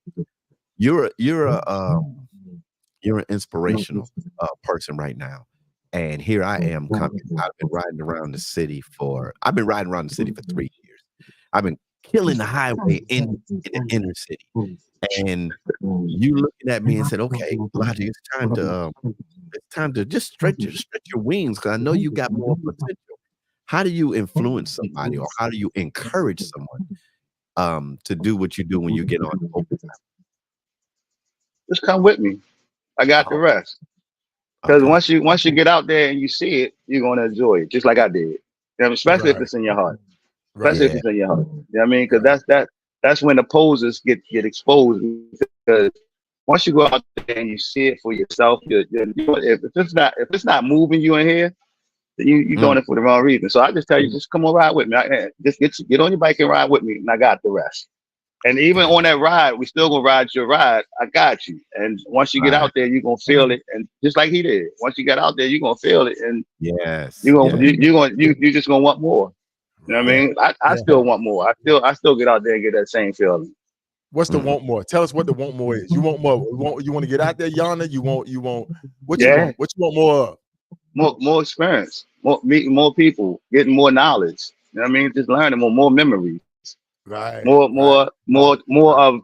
You're an inspirational person right now, and here I am coming. I've been riding around the city for 3 years. I've been killing the highway in the inner city, and you looking at me and said, "Okay, Elijah, it's time to just stretch your wings, because I know you got more potential." How do you influence somebody, or how do you encourage someone to do what you do when you get on open time? Just come with me. I got the rest. Because once you get out there and you see it, you're gonna enjoy it, just like I did. You know, especially if it's in your heart. Especially if it's in your heart. You know what I mean? Because that's when the posers get exposed. Because once you go out there and you see it for yourself, if it's not moving you in here, then you're doing it for the wrong reason. So I just tell you, just come on, ride with me. Just get on your bike and ride with me, and I got the rest. And even on that ride, we still gonna ride your ride. I got you. And once you get out there, you're gonna feel it. And just like he did, once you get out there, you're gonna feel it. And you just gonna want more. You know what I mean? I still want more. I still get out there and get that same feeling. What's the want more? Tell us what the want more is. You want more. You want to get out there yonder. You want what you want? What you want more of? More experience, meeting more people, getting more knowledge. You know what I mean? Just learning more memories. Right. More of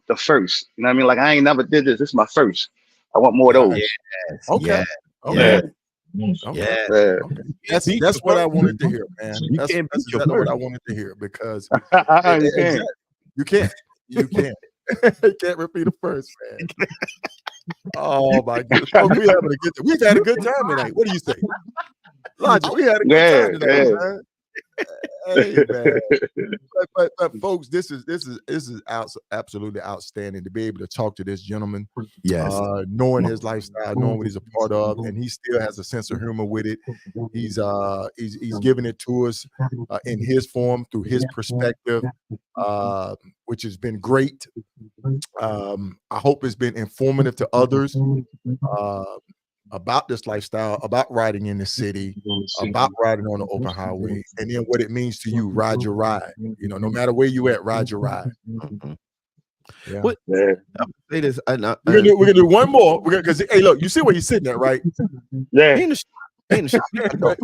the first. You know what I mean? Like, I ain't never did this. This is my first. I want more of those. Yes. Okay. Yeah. Okay. Yeah. That's what I wanted to hear, man. That's exactly what I wanted to hear, because you can't. You can't repeat the first, man. Oh my goodness. We've had a good time tonight. What do you say? Logic, we had a good time tonight, man. Hey, man. But folks, this is absolutely outstanding to be able to talk to this gentleman. Yes. Knowing his lifestyle, knowing what he's a part of, and he still has a sense of humor with it. He's giving it to us in his form, through his perspective, which has been great. I hope it's been informative to others about this lifestyle, about riding in the city, about riding on the open highway, and then what it means to you. Ride your ride. You know, no matter where you at, ride your ride. Yeah. Say this. We're gonna do one more. Because hey, look, you see where he's sitting at, right? Yeah. He in the shop. Look.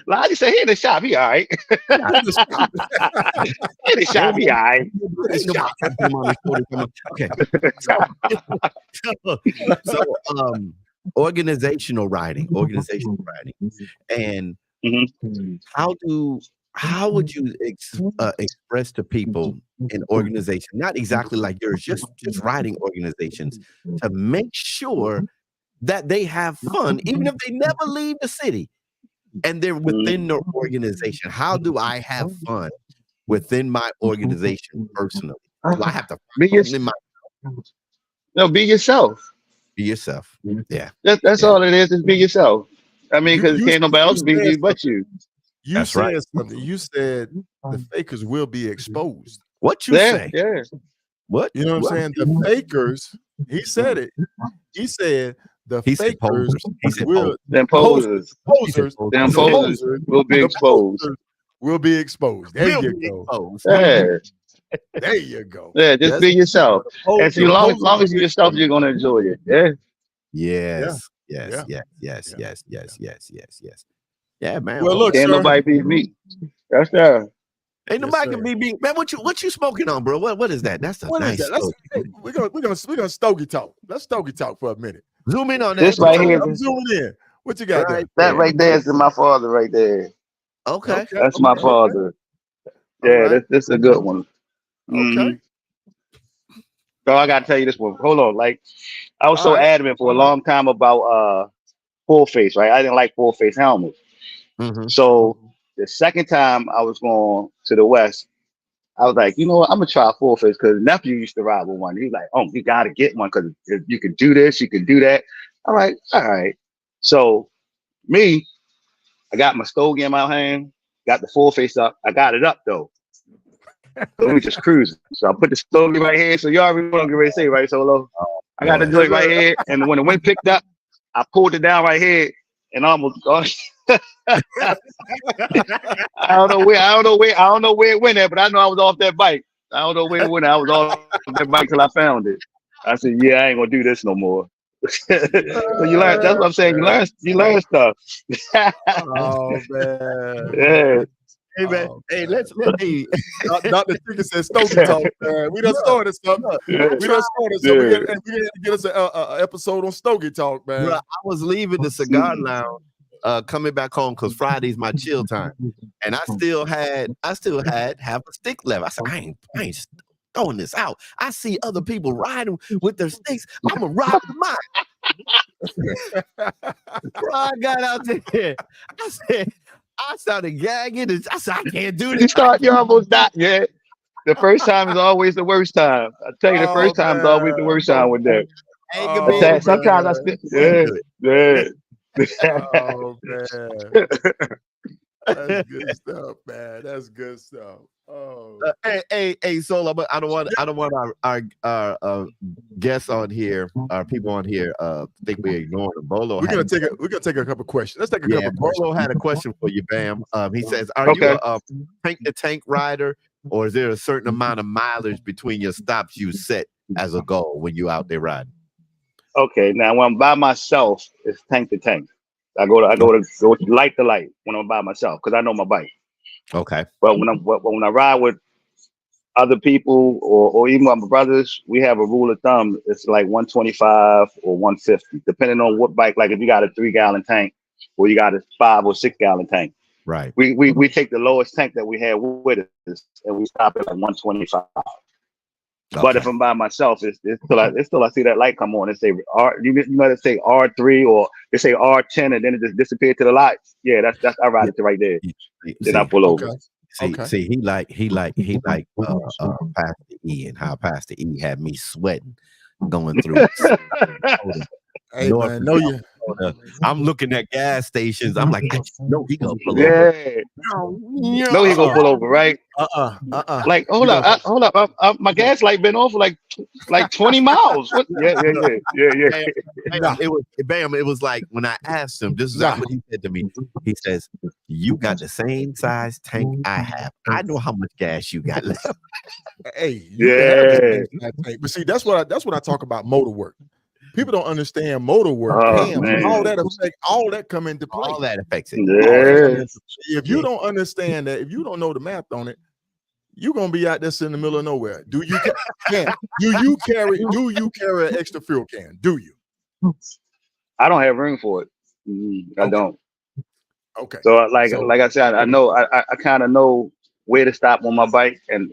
Lottie said he in the shop. He all right. In the shop. He all right. Okay. So organizational riding, and how would you express to people in organization, not exactly like yours, just riding organizations, to make sure that they have fun, even if they never leave the city and they're within their organization? How do I have fun within my organization personally? Do I have to be yourself. Be yourself. Be yourself. Yeah. That's all it is be yourself. I mean, because can't nobody else be you but you. You said something. You said the fakers will be exposed. What you say? Yeah. What? You know what I'm saying? The fakers, he said it. He said the fakers will be exposed. Will be exposed. There you go. Yeah. There you go. Yeah, just be yourself. And as long as you're yourself, you're gonna enjoy it. Yeah. Yes. Yeah, man. Well, look, can't nobody beat me. That's that. Ain't nobody can beat me, man. What you smoking on, bro? What is that? That's a nice. We're gonna Stogie talk. Let's Stogie talk for a minute. Zoom in on that. This right here. I'm zooming in. What you got there? That right there is my father right there. Okay. That's my father. Yeah, this is a good one. Okay. So I gotta tell you this one. Hold on. Like, I was so adamant for a long time about full face, right? I didn't like full face helmets. So the second time I was going to the West, I was like, you know what? I'm gonna try a full face, because nephew used to ride with one. He's like, oh, you gotta get one, because you can do this, you can do that. All right. So I got my Stogie in my hand, got the full face up. I got it up though. So we just cruising. So I put the Stogie right here. So you already know what I'm getting ready to say, right, Solo? I got the joint right here, and when the wind picked up, I pulled it down right here and almost I don't know where it went at, but I know I was off that bike. I don't know where it went at. I was off that bike till I found it. I said, yeah, I ain't gonna do this no more. So you learn. That's what I'm saying. You learn stuff. Oh man. Yeah. Hey man, hey, hey. Dr. Chicken said Stogie talk, man. We done started something. Yeah. We done started something. We got to get us an episode on Stogie talk, man. Bro, I was leaving the cigar lounge, coming back home because Friday's my chill time, and I still had half a stick left. I said, I ain't throwing this out. I see other people riding with their sticks. I'm gonna ride with mine. Bro, I got out there. I started gagging. And I said, I can't do this. You almost died. Yeah. The first time is always the worst time. I tell you, the first time is always the worst time with that. Sometimes I still, yeah. Oh man. That's good stuff, man. That's good stuff. Oh, hey, Solo. But I don't want our guests on here, our people on here, think we're ignoring them. Bolo. We're gonna take a couple questions. Let's take a couple questions. Bolo had a question for you, Bam. He says, "Are you a tank to tank rider, or is there a certain amount of mileage between your stops you set as a goal when you out there riding?" Okay, now when I'm by myself, it's tank to tank. I go light to light when I'm by myself because I know my bike. Okay. But when I ride with other people or even my brothers, we have a rule of thumb. It's like 125 or 150, depending on what bike. Like if you got a 3-gallon tank or you got a 5 or 6-gallon tank. Right. We take the lowest tank that we have with us and we stop at like 125. Okay. But if I'm by myself, it's till I see that light come on and say you might have say R3 or they say R10 and then it just disappeared to the lights. Yeah, that's I ride it right there. Then I pull over. See, he like Pastor E, and how Pastor E had me sweating going through. Hey man, know you. I'm looking at gas stations. I'm like, no, he gonna pull over. Yeah. No, he gonna pull over, right? Like, hold up. My gas light been on for like 20 miles. What? Yeah. It was Bam. It was like when I asked him, this is what he said to me. He says, "You got the same size tank I have. I know how much gas you got left." Hey, you can have the same size tank. But see, that's what I talk about motor work. People don't understand motor work. All that come into play. All that affects it. Yeah. If you don't understand that, if you don't know the math on it, you're gonna be out there in the middle of nowhere. Do you carry an extra fuel can? Do you? I don't have room for it. I don't. Okay. So like I said, I know I kind of know where to stop on my bike and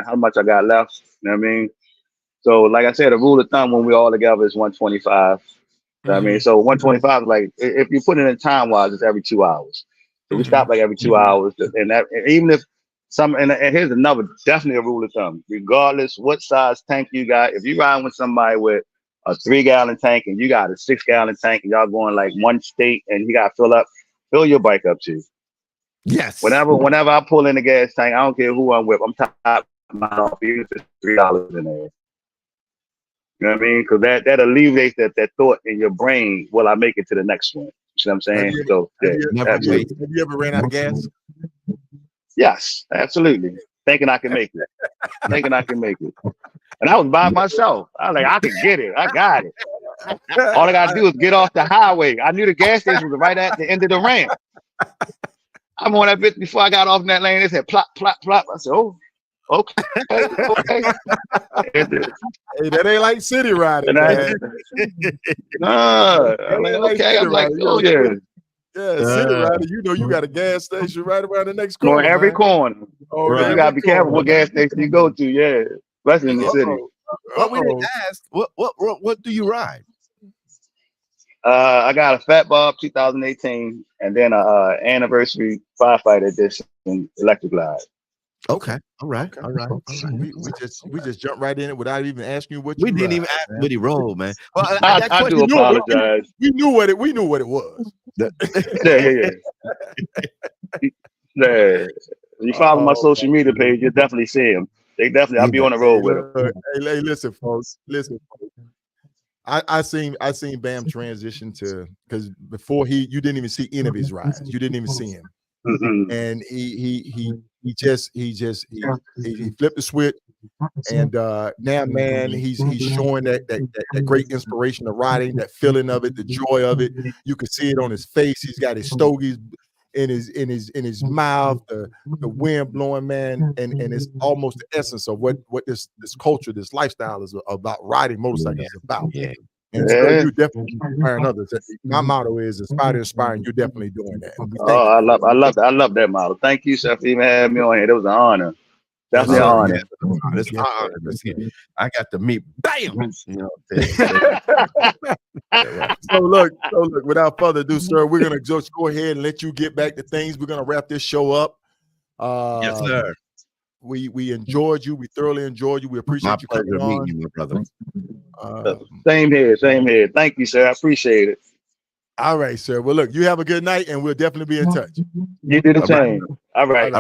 how much I got left. You know what I mean? So, like I said, a rule of thumb when we're all together is 125. Mm-hmm. I mean, so 125 is like if you put it in time wise, it's every 2 hours. So we stop like every 2 hours, and even if and here's another definitely a rule of thumb. Regardless what size tank you got, if you ride with somebody with a 3-gallon tank and you got a 6-gallon tank and y'all going like one state and you got to fill your bike up too. Yes. Whenever I pull in the gas tank, I don't care who I'm with. I'm top mine off even if it's $3 in there. You know what I mean? Because that alleviates that thought in your brain. Will I make it to the next one? You know what I'm saying? Have you ever ran out of gas? Yes, absolutely. Thinking I can make it. And I was by myself. I was like, I can get it. I got it. All I gotta do is get off the highway. I knew the gas station was right at the end of the ramp. I'm on that bit before I got off in that lane. They said plop, plop, plop. I said, oh. Okay. Hey, that ain't like city riding. Okay. I'm like, oh yeah. Yeah, city rider. You know, you got a gas station right around the next corner. On every corner. Oh, right. You gotta be careful what gas station you go to. Yeah, especially in the city. But we didn't ask. What do you ride? I got a Fat Bob 2018, and then a anniversary firefighter edition electric glide. Okay. All right. We just jumped right in it without even asking you what you didn't even ask what he rolled, man. Well, I do apologize. We knew what it was. Yeah. You follow my social media page, you definitely see him. I'll be on the road with them. Hey, listen, folks. I seen Bam transition to, because before you didn't even see any of his rides. You didn't even see him. And he flipped the switch. And now, man, he's showing that great inspiration of riding, that feeling of it, the joy of it. You can see it on his face. He's got his stogies in his mouth, the wind blowing, man, and it's almost the essence of what this culture, this lifestyle is about. Riding motorcycles is about. And so you definitely inspiring others. My motto is inspiring. You're definitely doing that. I love that model. Thank you, sir, for even having me on here. It was an honor. Definitely an honor. It's an honor. I got to meet Bam. You know. So look, without further ado, sir, we're gonna just go ahead and let you get back to things. We're gonna wrap this show up. Yes, sir. We enjoyed you. We thoroughly enjoyed you. We appreciate you coming on. Meeting you, my brother. Same here. Thank you, sir. I appreciate it. All right, sir. Well, look, you have a good night, and we'll definitely be in touch. You do the same. All right.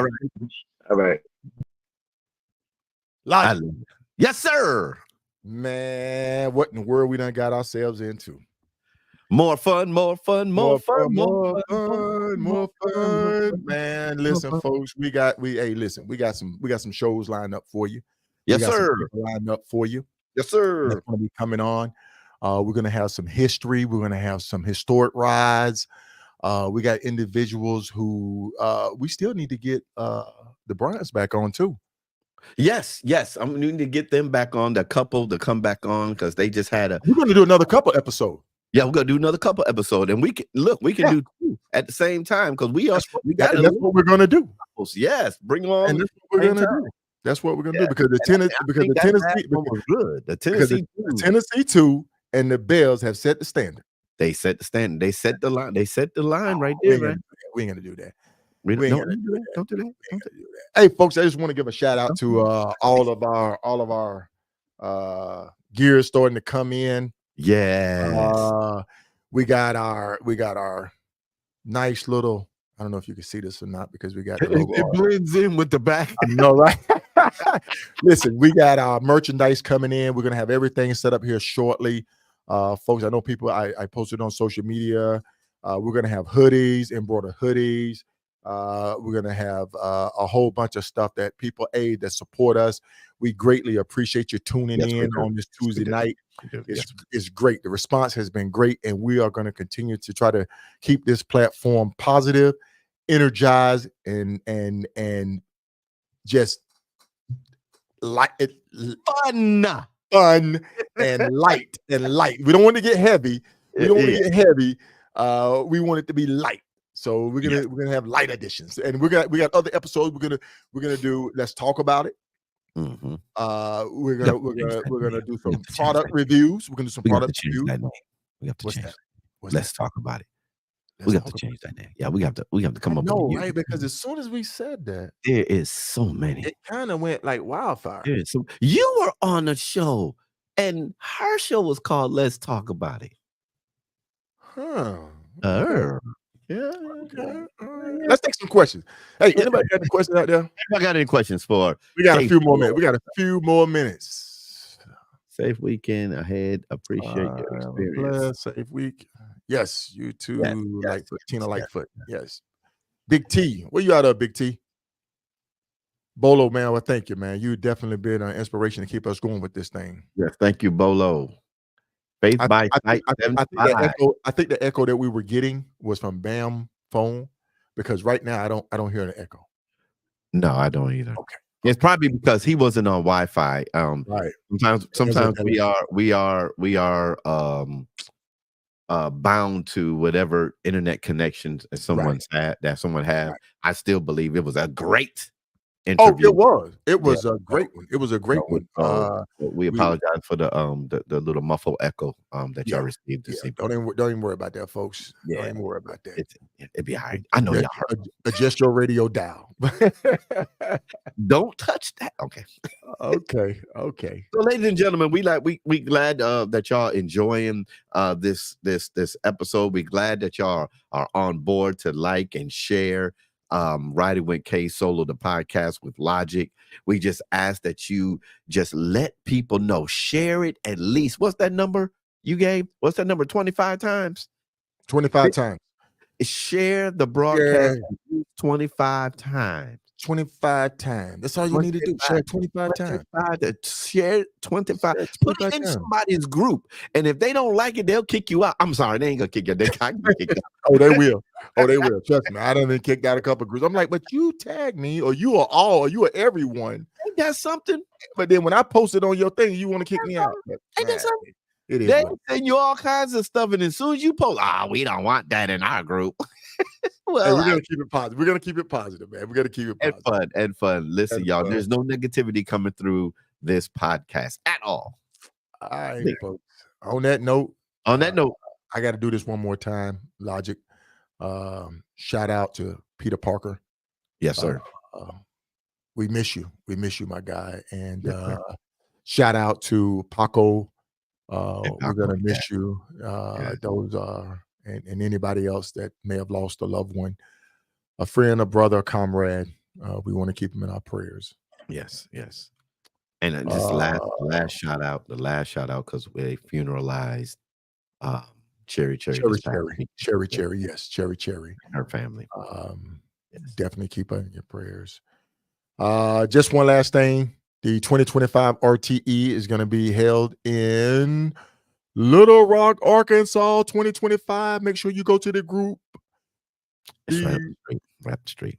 Yes, sir. Man, what in the world we done got ourselves into? More fun. Man, listen, folks, we got some shows lined up for you. Yes, sir. Lined up for you. Yes, sir. That's going to be coming on. We're going to have some history. We're going to have some historic rides. We got individuals who we still need to get the Bryants back on too. Yes. I'm going to get them back on, the couple to come back on, because they just had We're going to do another couple episode. Yeah, we're going to do another couple episode, and we can do two at the same time, because that's what we're going to do. Yes, bring them on. And that's what we're going to do. That's what we're going to do, because the Tennessee 2 and the Bells have set the standard. They set the standard. They set the line. They set the line right there. We ain't going to do that. Don't do that. Hey, folks, I just want to give a shout out to all of our gears starting to come in. Yes. We got our nice little, I don't know if you can see this or not, because we got the logo. It blends in with the back. I know, right? Listen, we got our merchandise coming in. We're gonna have everything set up here shortly. Folks, I know people, I posted on social media. We're gonna have hoodies, embroidered hoodies. We're gonna have a whole bunch of stuff that people that support us. We greatly appreciate you tuning in on this Tuesday night. It's great. The response has been great, and we are going to continue to try to keep this platform positive, energized, and just like it, fun and light and light. We don't want to get heavy. We want it to be light. So we're gonna have light editions, and we got other episodes. We're gonna do. Let's talk about it. Mm-hmm. We're gonna do some product reviews. We're gonna do some product reviews. We have to change that. Let's talk about it. We have to change that name. Yeah, we have to come up. No, right? Because as soon as we said that, there is so many. It kind of went like wildfire. You were on a show, and her show was called "Let's Talk About It." Yeah. Okay. Let's take some questions. Hey, anybody got any questions out there? I got any questions for? We got a few more minutes. Safe weekend ahead. Appreciate your experience. Safe week. Yes, you too. Yes. Tina Lightfoot. Yes. Big T. Where you out of, Big T? Bolo, man. Well, thank you, man. You definitely been an inspiration to keep us going with this thing. Yes, thank you, Bolo. I think the echo that we were getting was from Bam phone, because right now I don't hear the echo. No, I don't either. Okay. It's probably because he wasn't on Wi-Fi. Right. Sometimes we are bound to whatever internet connections that someone has. Right. I still believe it was a great interview. It was a great one. It was a great one. We apologize for the little muffled echo that y'all received this evening. Don't even worry about that, folks. Don't even worry about that. It'd be all right. I know y'all heard. Adjust your radio dial. Don't touch that. Okay. So, ladies and gentlemen, we glad that y'all enjoying this episode. We glad that y'all are on board to like and share Riding with KSolo, the podcast with Logic. We just ask that you just let people know, share it at least. What's that number? You gave, what's that number? 25 times? 25 times. Share the broadcast 25 times. 25 times. That's all you need to do. Share 25 times. Share 25. Put it in somebody's group. And if they don't like it, they'll kick you out. I'm sorry, they ain't gonna kick you. They can't get kicked out. Oh, they will. Oh, they will. Trust me. I done been kicked out a couple of groups. I'm like, but you tag me, or you are all, or you are everyone. Ain't that something? But then when I post it on your thing, you want to kick me out. But, ain't that something? It is. They send you all kinds of stuff, and as soon as you post, we don't want that in our group. Well, hey, we're gonna keep it positive. We're gonna keep it positive, man. We're gonna keep it positive. And fun. Listen, and y'all, fun. There's no negativity coming through this podcast at all. All right, folks. On that note, I got to do this one more time. Logic. Shout out to Peter Parker. Yes, sir. We miss you. We miss you, my guy. And shout out to Paco. We're gonna miss you. Those are. And anybody else that may have lost a loved one, a friend, a brother, a comrade, we want to keep them in our prayers. Yes. And just last shout out, because we funeralized Cherry. Yes, Cherry. Her family. Definitely keep her in your prayers. Just one last thing. The 2025 RTE is going to be held in Little Rock, Arkansas, 2025. Make sure you go to the group. It's right up the street.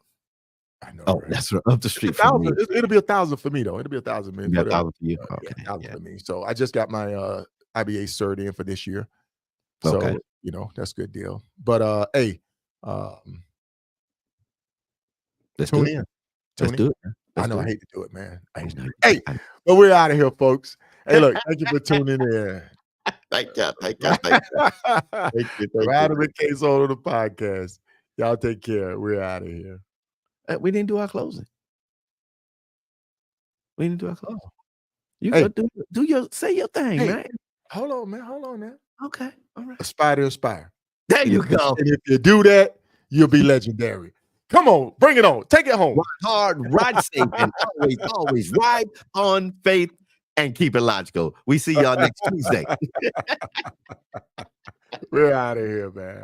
I know. Oh, right? That's right up the street. It'll be 1,000 for me, though. It'll be 1,000 for me. 1,000 for you. Okay. 1,000 for me. So I just got my IBA cert in for this year. So, that's a good deal. But hey, let's tune do in. It. Let's do it. I know I hate to do it, man. Hey, but we're out of here, folks. Hey, look, thank you for tuning in. Thank you. Thank you. Riding with KSolo, the podcast. Y'all take care. We're out of here. We didn't do our closing. You go say your thing, man. Hold on, man. Okay. All right. Aspire to inspire. There you go. And if you do that, you'll be legendary. Come on, bring it on. Take it home. Ride hard, ride safe, and always ride on faith and keep it logical. We see y'all next Tuesday. We're out of here, man.